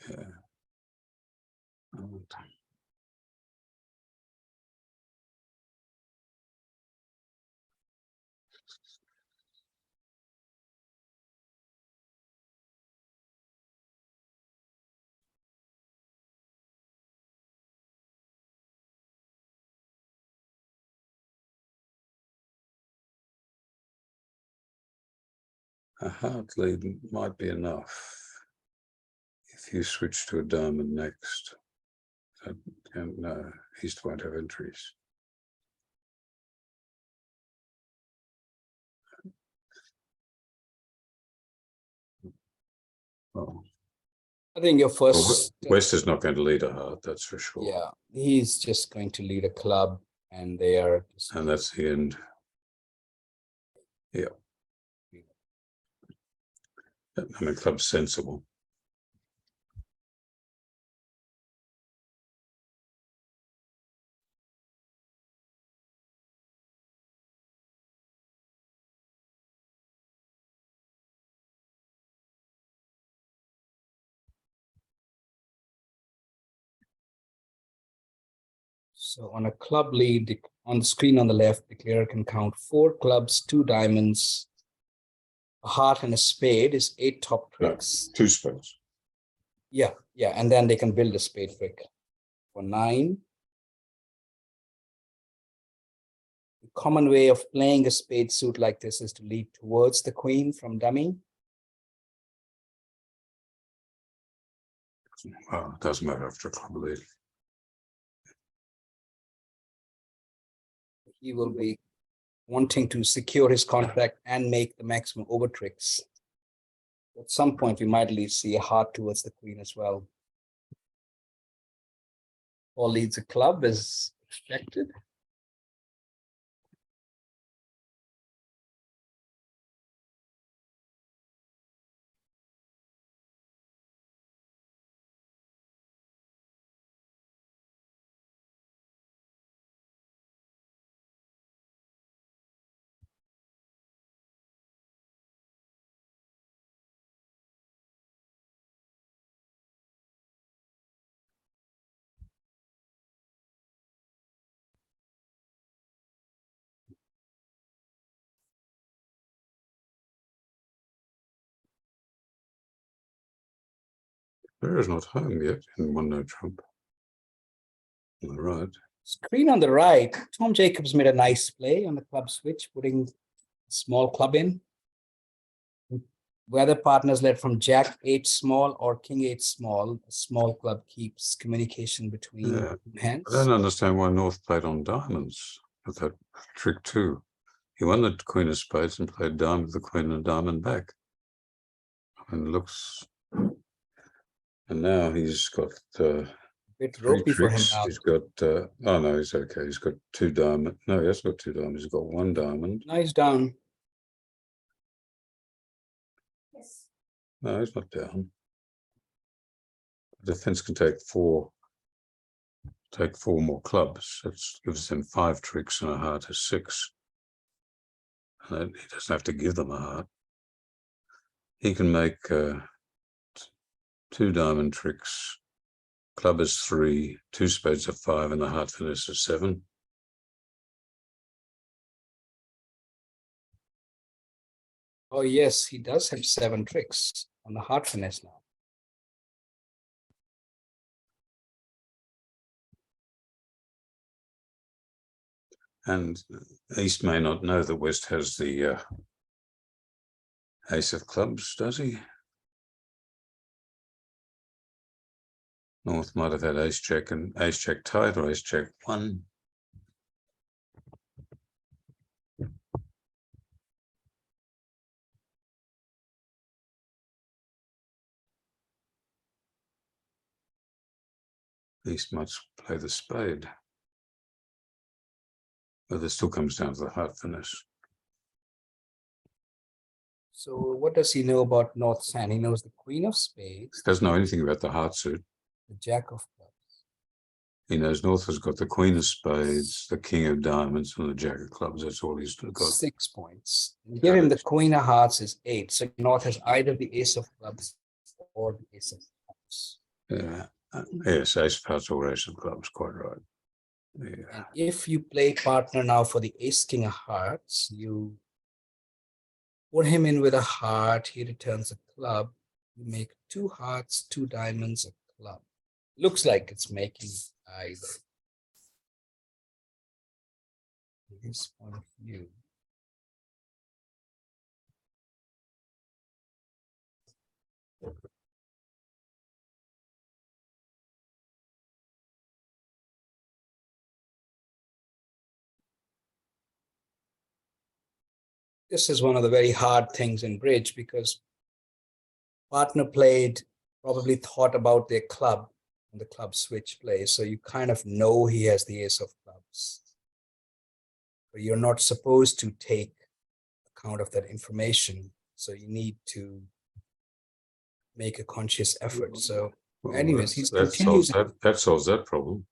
Speaker 2: Yeah. A heart lead might be enough if you switch to a diamond next. And no, East won't have entries. Oh.
Speaker 1: I think your first.
Speaker 2: West is not going to lead a heart, that's for sure.
Speaker 1: Yeah, he's just going to lead a club, and they are.
Speaker 2: And that's the end. Yeah. I mean, club's sensible.
Speaker 1: So on a club lead, on the screen on the left, the declarer can count 4 clubs, 2 diamonds, a heart and a spade is 8 top tricks.
Speaker 2: No, 2 spades.
Speaker 1: Yeah, Yeah, and then they can build a spade trick for 9. The common way of playing a spade suit like this is to lead towards the queen from dummy.
Speaker 2: Well, it doesn't matter after a club lead.
Speaker 1: He will be wanting to secure his contract and make the maximum over tricks. At some point, we might see a heart towards the queen as well. Or leads a club as expected.
Speaker 2: There is not home yet in 1-no trump. On the right.
Speaker 1: Screen on the right, Tom Jacobs made a nice play on the club switch, putting a small club in. Whether partners led from Jack 8 small or King 8 small, a small club keeps communication between hands.
Speaker 2: I don't understand why North played on diamonds with that trick too. He won the queen of spades and played diamond with the queen and diamond back. And it looks, and now he's got
Speaker 1: Bit
Speaker 2: 3
Speaker 1: ropey for him
Speaker 2: tricks.
Speaker 1: now.
Speaker 2: He's got oh no, he's okay. He's got 2 diamond. No, he hasn't got 2 diamonds. He's got 1 diamond.
Speaker 1: Nice down.
Speaker 2: No, he's not down. The defense can take 4 more clubs. That gives them 5 tricks and a heart is 6. And he doesn't have to give them a heart. He can make 2 diamond tricks. Club is 3, 2 spades are 5, and the heart finish is 7.
Speaker 1: Oh yes, he does have 7 tricks on the heart finesse now.
Speaker 2: And East may not know that West has the ace of clubs, does he? North might have had ace jack and ace jack tied or ace jack 1. East might play the spade. But it still comes down to the heart finish.
Speaker 1: So what does he know about North's hand? He knows the queen of spades,
Speaker 2: He doesn't know anything about the heart suit.
Speaker 1: the jack of clubs.
Speaker 2: He knows North has got the queen of spades, the king of diamonds, and the jack of clubs. That's all he's got.
Speaker 1: 6 points. Give him the queen of hearts is 8. So North has either the ace of clubs or the ace of clubs.
Speaker 2: Yeah. Yes, ace of hearts or ace of clubs, quite right. Yeah.
Speaker 1: And if you play partner now for the ace king of hearts, you put him in with a heart, he returns a club, you make 2 hearts, 2 diamonds, a club. Looks like it's making either. From his point of view. This is one of the very hard things in bridge because partner played, probably thought about their club and the club switch play. So you kind of know he has the ace of clubs. But you're not supposed to take account of that information. So you need to make a conscious effort. So anyways, he's continues.
Speaker 2: That solves that problem.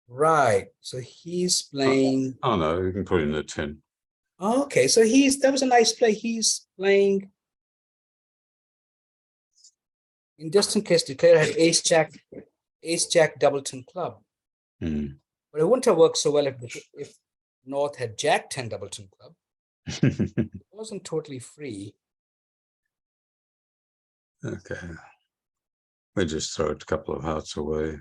Speaker 1: Right. So he's playing.
Speaker 2: Oh no, you can put in a 10.
Speaker 1: Okay, so that was a nice play. He's playing. In just in case, declare had ace jack doubleton club. But it wouldn't have worked so well if North had jack 10 doubleton club. It wasn't totally free.
Speaker 2: Okay. We just throw a couple of hearts away.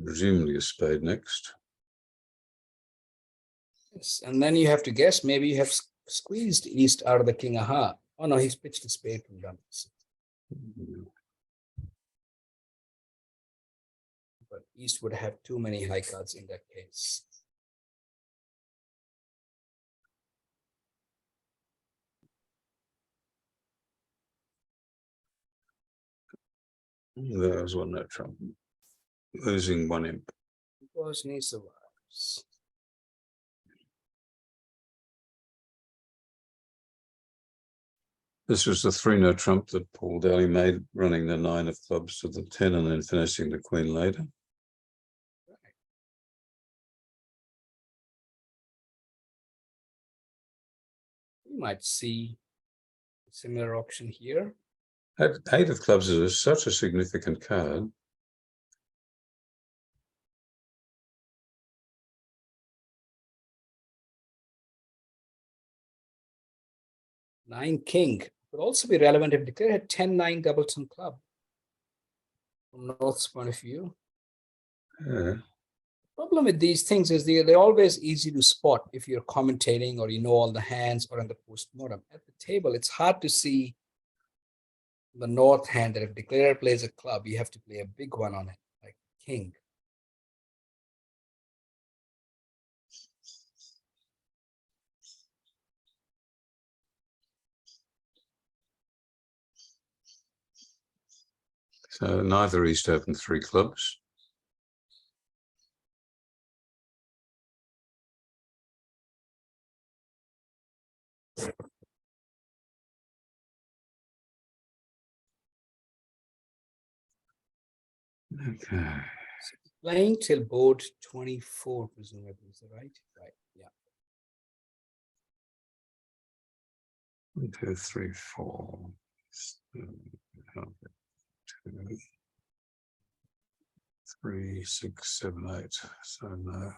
Speaker 2: Presumably a spade next.
Speaker 1: Yes, and then you have to guess, maybe you have squeezed East out of the king of heart. Oh no, he's pitched a spade from down. But East would have too many high cards in that case.
Speaker 2: There was one no trump. Losing one imp.
Speaker 1: Because he survives.
Speaker 2: This was the 3-no trump that Paul Dalley made, running the 9 of clubs to the 10 and then finishing the queen later.
Speaker 1: You might see a similar option here.
Speaker 2: 8 of clubs is such a significant card.
Speaker 1: Nine king would also be relevant if Declare had 10-9 Doubleton club. From North's point of view.
Speaker 2: Yeah.
Speaker 1: Problem with these things is they're always easy to spot if you're commentating or you know all the hands or in the post-mortem. At the table, it's hard to see the North hand that if Declarer plays a club, you have to play a big one on it, like king.
Speaker 2: So neither East opened 3 clubs. Okay.
Speaker 1: Playing till board 24, presumably, is that right? Right, yeah.
Speaker 2: 1, 2, 3, 4. 2, 3, 6, 7, 8. So no.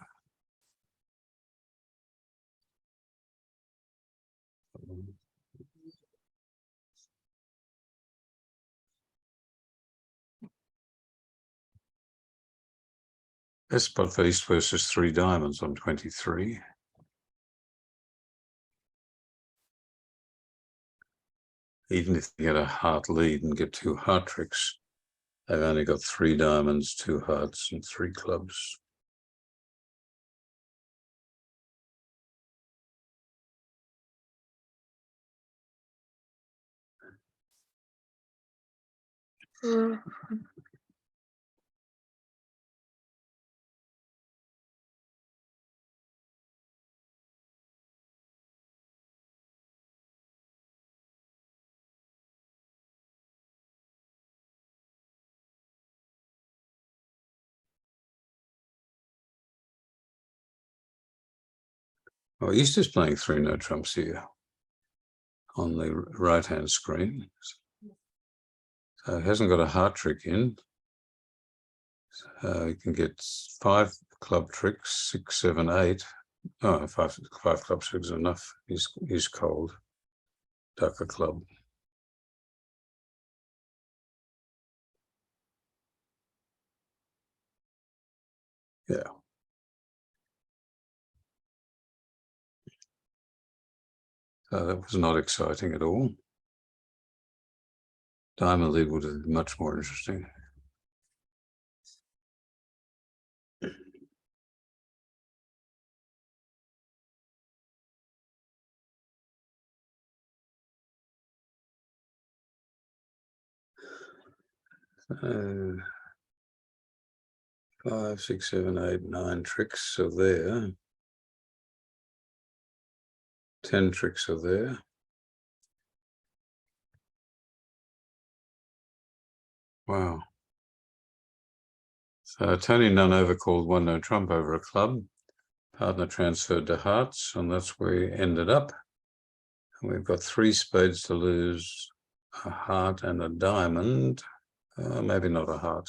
Speaker 2: Best spot for East versus 3 diamonds on 23. Even if they get a heart lead and get 2 heart tricks, they've only got 3 diamonds, 2 hearts, and 3 clubs. Well, East is playing 3 no trumps here on the right-hand screen. So it hasn't got a heart trick in. You can get 5 club tricks, 6, 7, 8. Oh, 5 club tricks is enough. He's cold. Duck a club. Yeah. That was not exciting at all. Diamond lead would have been much more interesting. Uh, 5, 6, 7, 8, 9 tricks are there. 10 tricks are there. Wow. So Tony Nunn overcalled 1 no trump over a club. Partner transferred to hearts, and that's where he ended up. And we've got 3 spades to lose, a heart and a diamond. Maybe not a heart.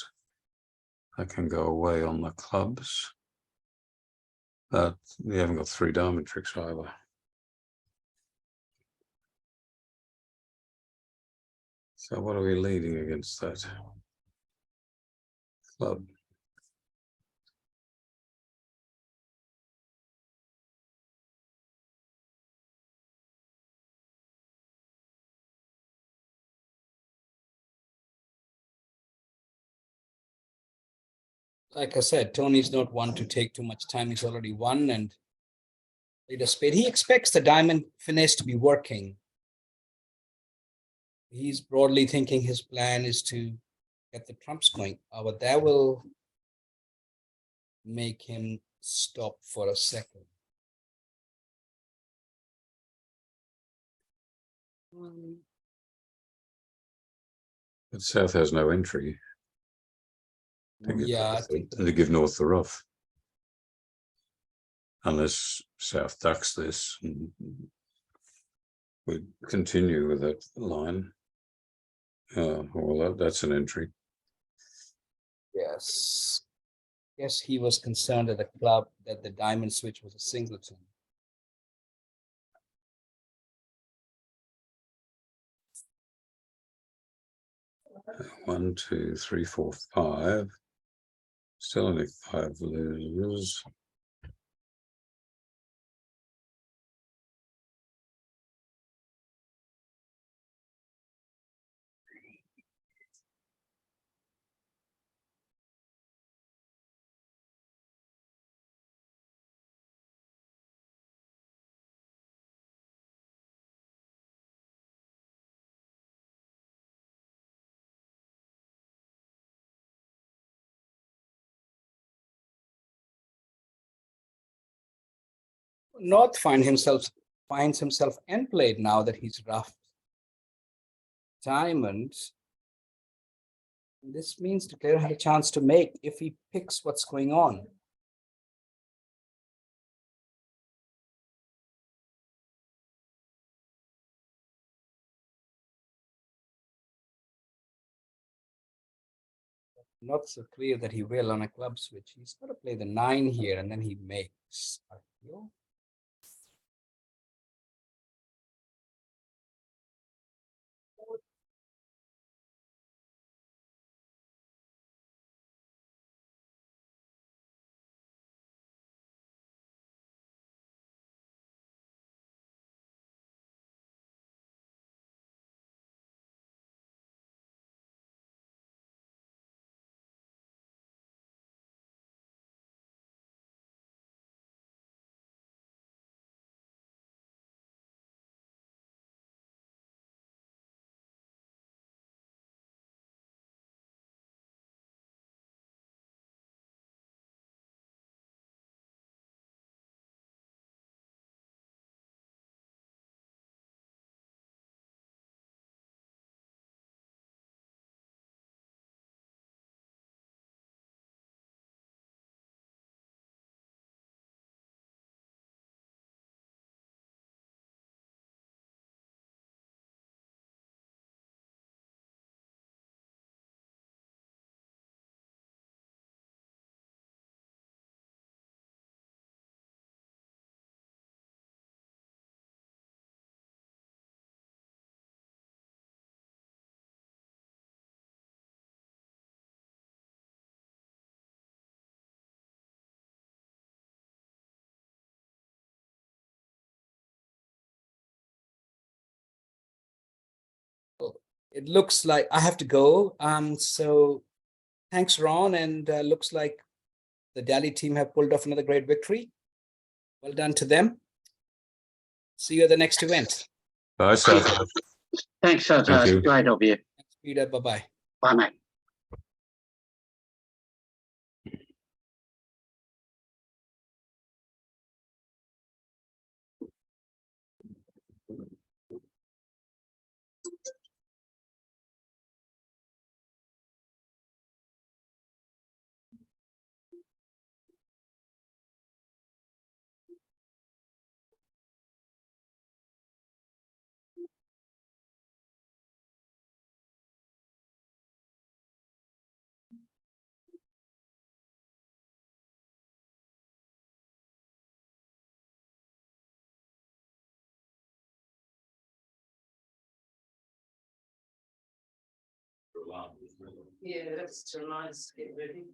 Speaker 2: I can go away on the clubs. But we haven't got 3 diamond tricks either. So what are we leading against that? Club.
Speaker 1: Like I said, Tony's not one to take too much time. He's already won and played a spade. He expects the diamond finesse to be working. He's broadly thinking his plan is to get the trumps going. But that will make him stop for a second.
Speaker 2: But South has no entry.
Speaker 1: Yeah, I think
Speaker 2: to give North the rough. Unless South ducks this and we continue with that line. Well, that's an entry.
Speaker 1: yes. Yes, he was concerned at the club that the diamond switch was a singleton.
Speaker 2: One, 2, 3, 4, 5. Still only 5 losers.
Speaker 1: North finds himself end played now that he's roughed diamonds. This means Declare had a chance to make if he picks what's going on. Not so clear that he will on a club switch. He's got to play the 9 here and then he makes. It looks like I have to go. So thanks, Ron. And looks like the Dalley team have pulled off another great victory. Well done to them. See you at the next event.
Speaker 2: Bye, South.
Speaker 3: Thanks,
Speaker 2: Thank
Speaker 3: Sartaj.
Speaker 2: you.
Speaker 3: Great of you.
Speaker 1: Peter, bye-bye.
Speaker 3: Bye, mate.
Speaker 4: Yeah, that's too nice. Get ready.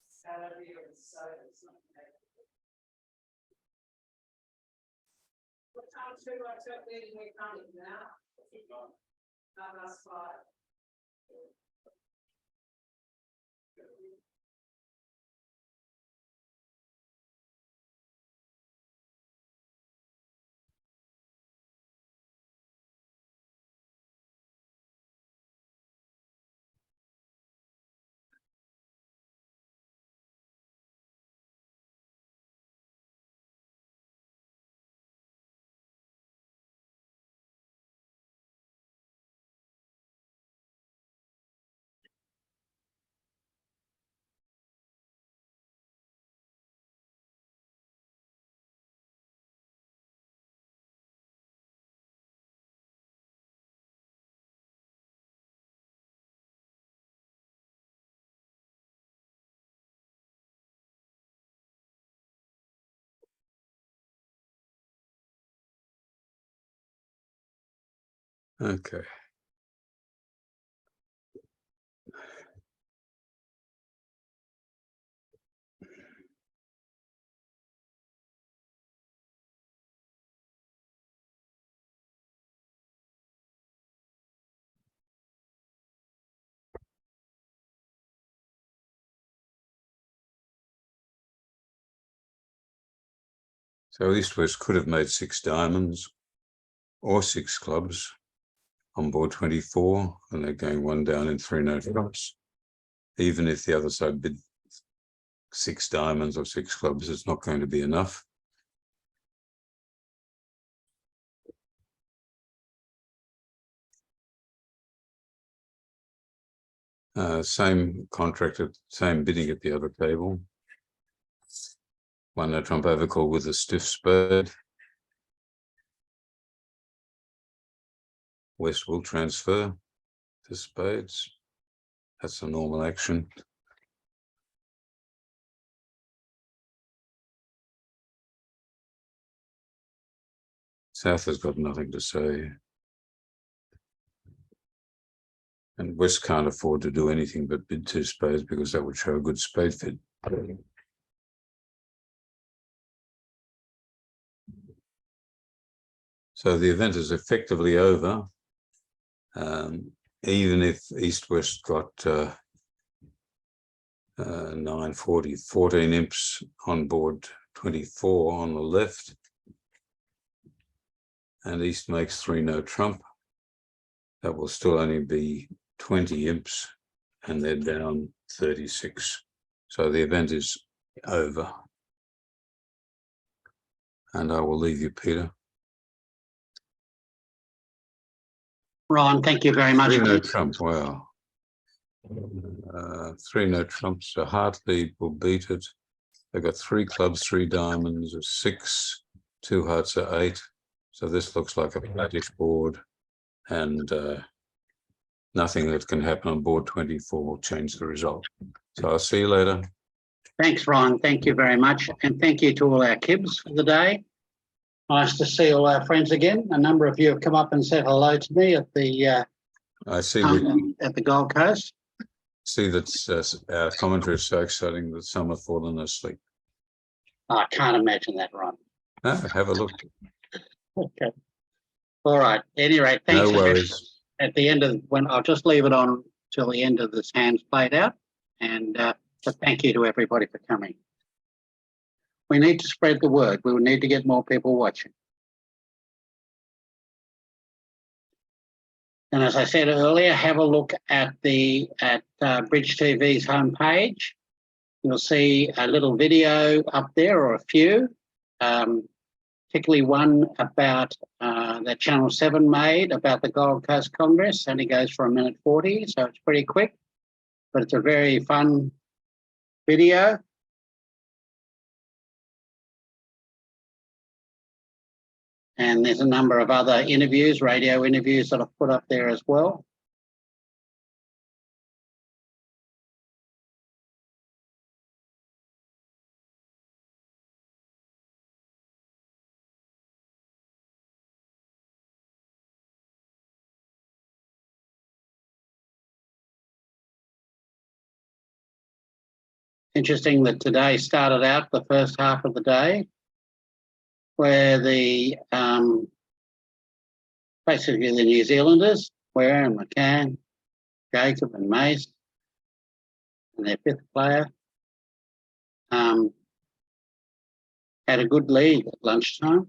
Speaker 4: Salary or so it's not negative. What time should I check leaving we coming now? That's fine.
Speaker 2: Okay. So East West could have made 6 diamonds or 6 clubs on board 24, and they're going 1 down in 3 no trumps. Even if the other side bid 6 diamonds or 6 clubs, it's not going to be enough. Same contractor, same bidding at the other table. 1 no trump overcall with a stiff spade. West will transfer to spades. That's a normal action. South has got nothing to say. And West can't afford to do anything but bid 2 spades because that would show a good spade fit. So the event is effectively over. Even if East West got 940, 14 imps on board 24 on the left, and East makes 3 no trump, that will still only be 20 imps, and they're down 36. So the event is over. And I will leave you, Peter.
Speaker 3: Ron, thank you very much.
Speaker 2: 3 no trump, wow. 3 no trumps, so Hartley will beat it. They've got 3 clubs, 3 diamonds, a 6, 2 hearts are 8. So this looks like a flattish board, and nothing that can happen on board 24 will change the result. So I'll see you later.
Speaker 3: Thanks, Ron. Thank you very much. And thank you to all our kibs for the day. Nice to see all our friends again. A number of you have come up and said hello to me at the
Speaker 2: I see
Speaker 3: at the Gold Coast.
Speaker 2: see that our commentary is so exciting that some have fallen asleep.
Speaker 3: I can't imagine that, Ron.
Speaker 2: Have a look.
Speaker 3: Okay. All right. At any rate, thanks.
Speaker 2: No worries.
Speaker 3: At the end of when I'll just leave it on till the end of this hands played out. And but thank you to everybody for coming. We need to spread the word. We will need to get more people watching. And as I said earlier, have a look at the Bridge TV's homepage. You'll see a little video up there, or a few, particularly one about that Channel 7 made about the Gold Coast Congress. Only goes for 1:40, so it's pretty quick, but it's a very fun video. And there's a number of other interviews, radio interviews that I've put up there as well. Interesting that today started out the first half of the day where the basically the New Zealanders, Ware and McCann, Jacob and Mace, and their fifth player, had a good lead at lunchtime.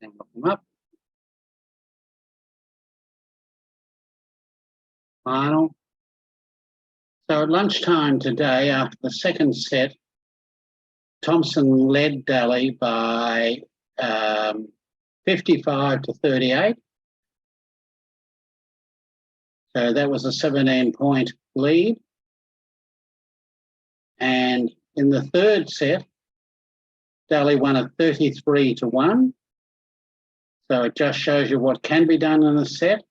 Speaker 3: And look them up. Final. So at lunchtime today, after the second set, Thomson led Dalley by 55-38. So that was a 17-point lead. And in the third set, Dalley won at 33-1. So it just shows you what can be done in a set.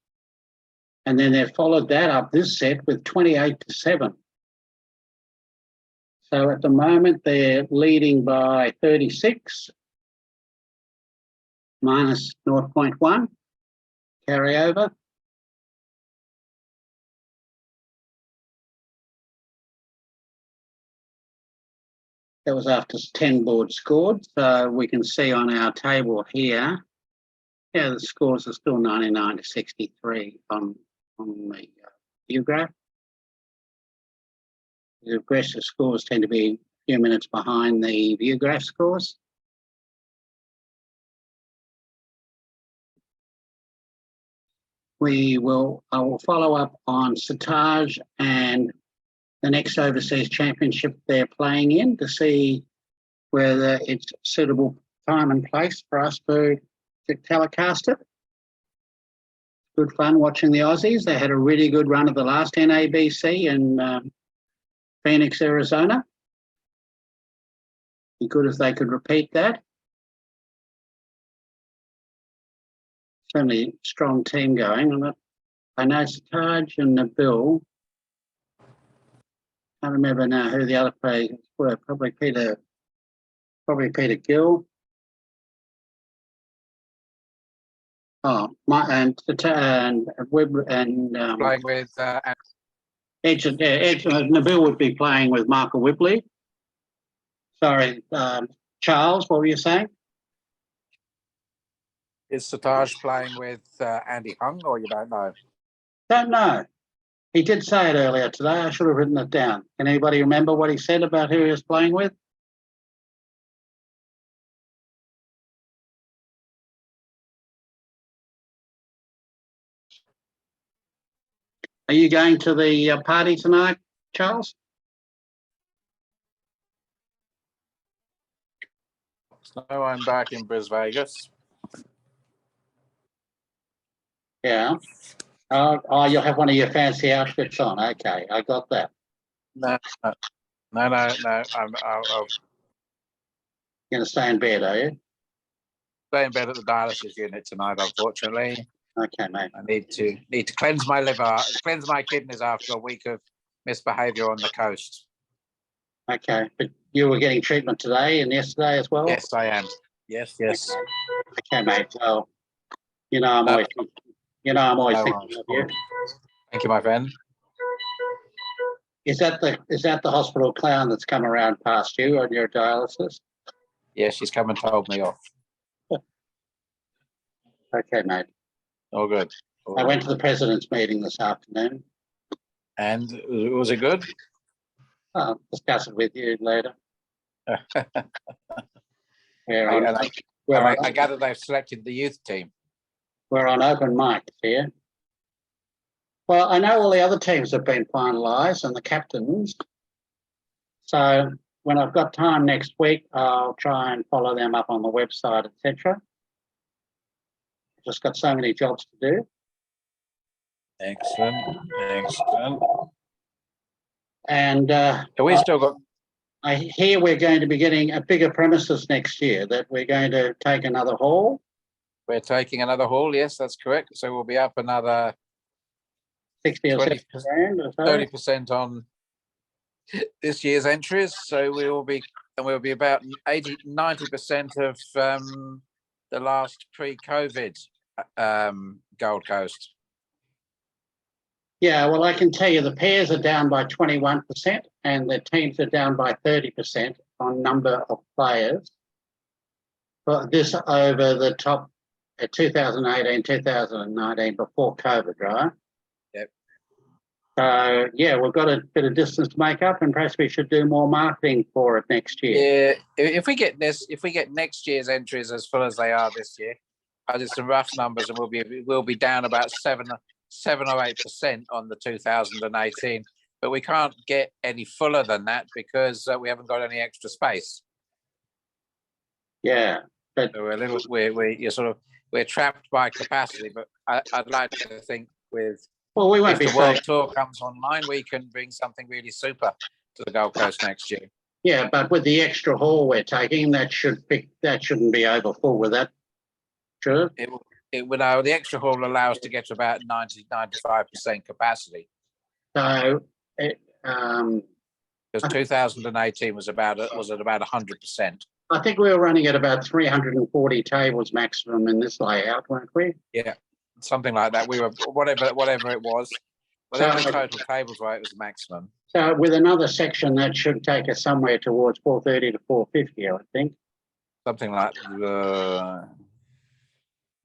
Speaker 3: And then they followed that up this set with 28-7. So at the moment, they're leading by 36, minus 0.1, carryover. That was after 10 boards scored. So we can see on our table here, yeah, the scores are still 99-63 on the view graph. The aggressive scores tend to be a few minutes behind the view graph scores. I will follow up on Sartaj and the next overseas championship they're playing in to see whether it's suitable time and place for us to telecast it. Good fun watching the Aussies. They had a really good run at the last NABC in Phoenix, Arizona. Be good if they could repeat that. Certainly a strong team going. I know Sartaj and Nabil. I don't remember now who the other players were. Probably Peter Gill. Oh, Webb and
Speaker 5: playing with
Speaker 3: Nabil would be playing with Michael Whibley. Sorry, Charles, what were you saying?
Speaker 5: is Sartaj playing with Andy Hung, or you don't know?
Speaker 3: Don't know. He did say it earlier today. I should have written it down. Can anybody remember what he said about who he was playing with? Are you going to the party tonight, Charles?
Speaker 5: No, I'm back in Brisbane, Vegas.
Speaker 3: Yeah. Oh, you'll have one of your fancy outfits on. Okay, I got that.
Speaker 5: No. I'm
Speaker 3: You're going to stay in bed, are you?
Speaker 5: staying in bed at the dialysis unit tonight, unfortunately.
Speaker 3: Okay, mate.
Speaker 5: I need to cleanse my liver, cleanse my kidneys after a week of misbehaviour on the coast.
Speaker 3: Okay, but you were getting treatment today and yesterday as well?
Speaker 5: Yes, I am. Yes.
Speaker 3: Okay, mate. Well, You know, I'm always
Speaker 5: No
Speaker 3: thinking of you.
Speaker 5: Thank you, my friend.
Speaker 3: Is that the hospital clown that's come around past you on your dialysis?
Speaker 5: Yeah, she's come and told me off.
Speaker 3: Okay, mate.
Speaker 5: All good.
Speaker 3: I went to the president's meeting this afternoon.
Speaker 5: And was it good?
Speaker 3: I'll discuss it with you later.
Speaker 5: I
Speaker 3: We're on
Speaker 5: gather they've selected the youth team.
Speaker 3: open mic here. Well, I know all the other teams have been finalised and the captains. So when I've got time next week, I'll try and follow them up on the website, etc. Just got so many jobs to do.
Speaker 5: Excellent.
Speaker 3: And
Speaker 5: We still got.
Speaker 3: I hear we're going to be getting a bigger premises next year, that we're going to take another hall.
Speaker 5: We're taking another hall. Yes, that's correct. So we'll be up another
Speaker 3: 60 or 70 grand or so.
Speaker 5: 30% on this year's entries. So we'll be about 90% of the last pre-COVID Gold Coast.
Speaker 3: Yeah, well, I can tell you the pairs are down by 21% and the teams are down by 30% on number of players. But this over the top at 2018, 2019 before COVID, right?
Speaker 5: Yep.
Speaker 3: So, yeah, we've got a bit of distance to make up and perhaps we should do more marketing for it next year.
Speaker 5: Yeah, if we get next year's entries as full as they are this year, I did some rough numbers and we'll be down about 7 or 8% on the 2018, but we can't get any fuller than that because we haven't got any extra space.
Speaker 3: Yeah, but
Speaker 5: so we're trapped by capacity. But I'd like to think we won't if the World Tour comes online, we can bring something really super to the Gold Coast next year.
Speaker 3: Yeah, but with the extra hall we're taking, that shouldn't be over full with that. Should it?
Speaker 5: It would. The extra hall will allow us to get to about 95% capacity.
Speaker 3: So,
Speaker 5: because 2018 was at about 100%.
Speaker 3: I think we were running at about 340 tables maximum in this layout, weren't we?
Speaker 5: Yeah, something like that. We were whatever it was. Whatever the total tables were, it was the maximum.
Speaker 3: So with another section, that should take us somewhere towards 430 to 450, I would think.
Speaker 5: Something like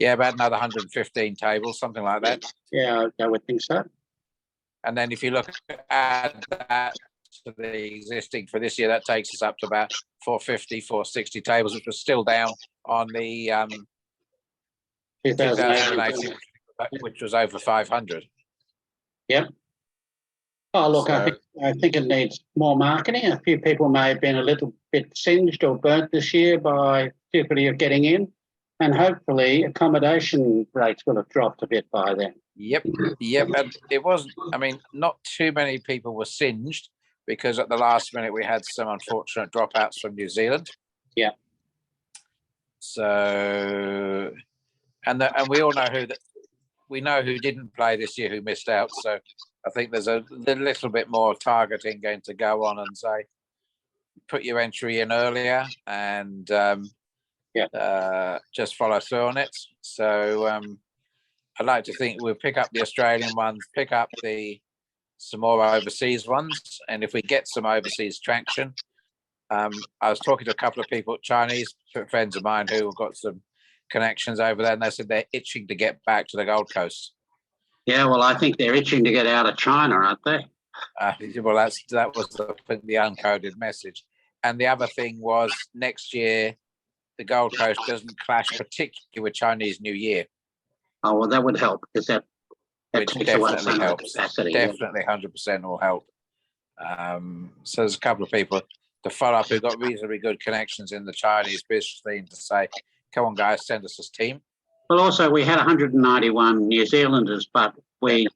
Speaker 5: about another 115 tables, something like that.
Speaker 3: Yeah, I would think so.
Speaker 5: And then if you look at that to the existing for this year, that takes us up to about 450, 460 tables, which was still down on the 2018, which was over 500.
Speaker 3: Yep. Oh, look, I think it needs more marketing. A few people may have been a little bit singed or burnt this year by difficulty of getting in. And hopefully accommodation rates will have dropped a bit by then.
Speaker 5: Yep. And it wasn't, not too many people were singed because at the last minute we had some unfortunate dropouts from New Zealand.
Speaker 3: Yeah.
Speaker 5: So, and we all know who didn't play this year, who missed out. So I think there's a little bit more targeting going to go on and say, put your entry in earlier and just follow through on it. So I'd like to think we'll pick up the Australian ones, pick up some more overseas ones, and if we get some overseas traction, I was talking to a couple of people, Chinese friends of mine who have got some connections over there, and they said they're itching to get back to the Gold Coast.
Speaker 3: Yeah, well, I think they're itching to get out of China, aren't they?
Speaker 5: Well, that was the uncoded message. And the other thing was next year, the Gold Coast doesn't clash particularly with Chinese New Year.
Speaker 3: Oh, well, that would help because that
Speaker 5: definitely helps.
Speaker 3: Capacity,
Speaker 5: definitely 100% will help. So there's a couple of people to follow up who've got reasonably good connections in the Chinese business scene to say, come on, guys, send us this team.
Speaker 3: Well, also, we had 191 New Zealanders, but we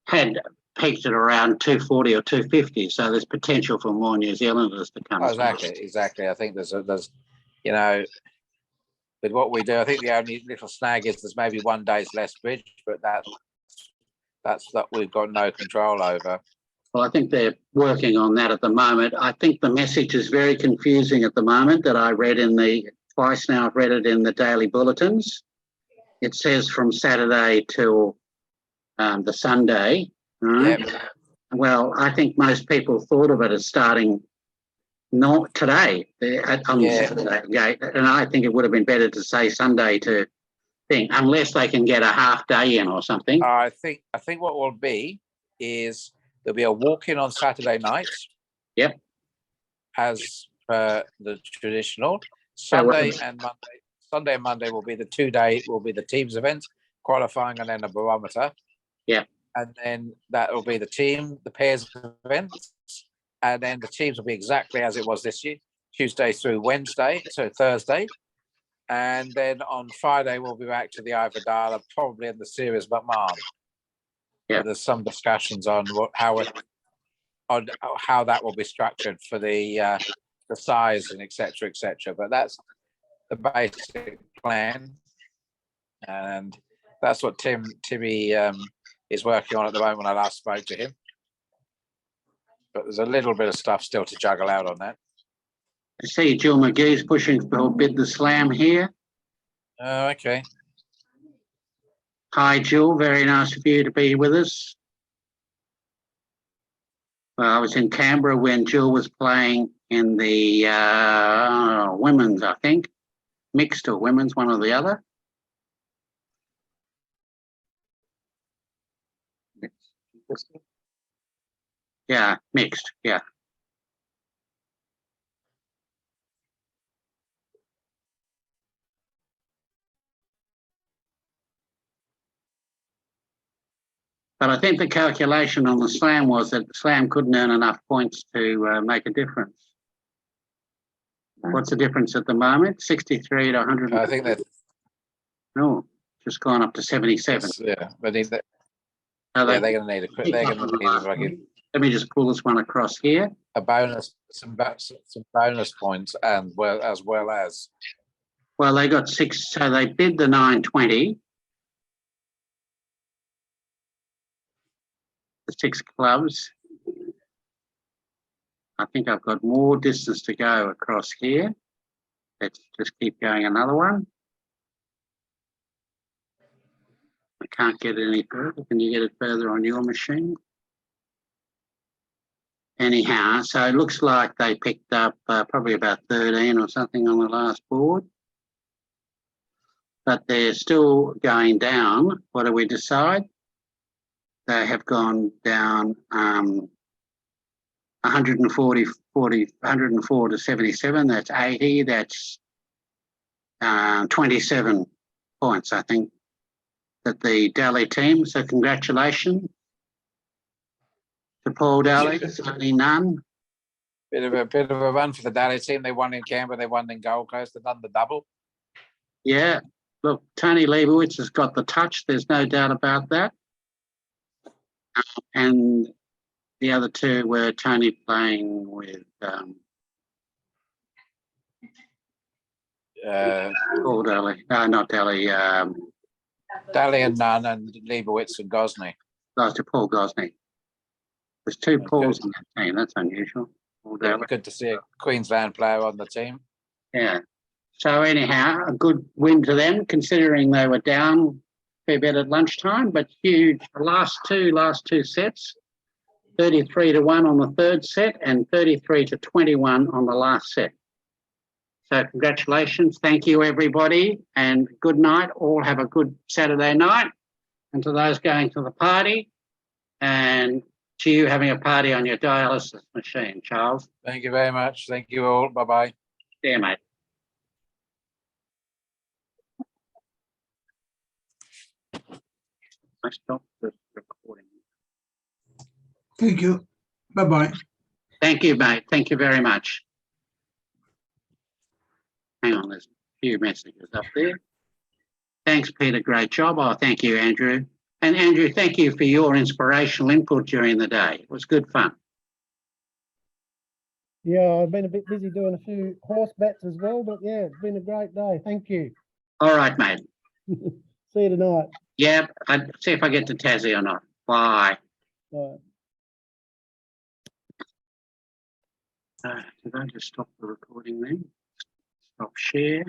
Speaker 3: had peaked at around 240 or 250. So there's potential for more New Zealanders to come.
Speaker 5: Exactly. I think there's with what we do, I think the only little snag is there's maybe 1 day's less bridge, but that's that we've got no control over.
Speaker 3: Well, I think they're working on that at the moment. I think the message is very confusing at the moment that I read twice now I've read it in the daily bulletins. it says from Saturday till the Sunday. Right?
Speaker 5: Yep.
Speaker 3: Well, I think most people thought of it as starting not today on Saturday. Okay? And I think it would have been better to say Sunday to thing, unless they can get a half day in or something.
Speaker 5: I think what will be is there'll be a walk-in on Saturday night.
Speaker 3: Yep.
Speaker 5: As per the traditional. Sunday and Monday will be the 2-day, will be the teams event, qualifying and then a barometer.
Speaker 3: Yeah.
Speaker 5: And then that will be the pairs event. And then the teams will be exactly as it was this year, Tuesday through Wednesday, so Thursday. And then on Friday, we'll be back to the Ivor-Dala, probably in the Series McMahon.
Speaker 3: Yeah.
Speaker 5: There's some discussions on how that will be structured for the size and etc. But that's the basic plan, and that's what Timmy is working on at the moment. When I last spoke to him, but there's a little bit of stuff still to juggle out on that.
Speaker 3: I see Jill McGee's pushing for Bid the Slam here.
Speaker 5: Oh, okay.
Speaker 3: Hi, Jill. Very nice of you to be with us. Well, I was in Canberra when Jill was playing in the women's, I think. Mixed or women's, one or the other. Yeah, mixed, yeah. But I think the calculation on the Slam was that the Slam couldn't earn enough points to make a difference. What's the difference at the moment? 63 to 100.
Speaker 5: I think that.
Speaker 3: No, just gone up to 77.
Speaker 5: Yeah, but they're
Speaker 3: They're
Speaker 5: going to need
Speaker 3: Let me just pull this one across here.
Speaker 5: a bonus, some bonus points, and as well as.
Speaker 3: Well, they got 6, so they bid the 920. The 6 clubs. I think I've got more distance to go across here. Let's just keep going another one. I can't get it any further. Can you get it further on your machine? Anyhow, so it looks like they picked up probably about 13 or something on the last board. But they're still going down. What do we decide? They have gone down 104 to 77. That's 80. That's 27 points, I think, that the Dalley team. So congratulations to Paul Dalley. Certainly none.
Speaker 5: Bit of a run for the Dalley team. They won in Canberra. They won in Gold Coast. They've done the double.
Speaker 3: Yeah. Look, Tony Leibowitz has got the touch. There's no doubt about that. And the other two were Tony playing with Paul Dalley. No, not Dalley.
Speaker 5: Dalley and Nunn and Leibowitz and Gosney.
Speaker 3: Goes to Paul Gosney. There's 2 Pauls in that team. That's unusual.
Speaker 5: Good to see a Queensland player on the team.
Speaker 3: Yeah. So anyhow, a good win to them, considering they were down a fair bit at lunchtime, but huge. The last two sets, 33 to 1 on the third set and 33 to 21 on the last set. So congratulations. Thank you, everybody, and good night. All have a good Saturday night. And to those going to the party, and to you having a party on your dialysis machine, Charles.
Speaker 5: Thank you very much. Thank you all. Bye-bye.
Speaker 3: Yeah, mate. I stopped the recording.
Speaker 6: Thank you. Bye-bye.
Speaker 3: Thank you, mate. Thank you very much. Hang on, there's a few messages up there. Thanks, Peter. Great job. Oh, thank you, Andrew. And Andrew, thank you for your inspirational input during the day. It was good fun.
Speaker 7: Yeah, I've been a bit busy doing a few horse bets as well, but yeah, it's been a great day. Thank you.
Speaker 3: All right, mate.
Speaker 7: See you tonight.
Speaker 3: Yeah, I'd see if I get to Tassie or not. Bye.
Speaker 7: Bye.
Speaker 3: Did I just stop the recording then? Stop share.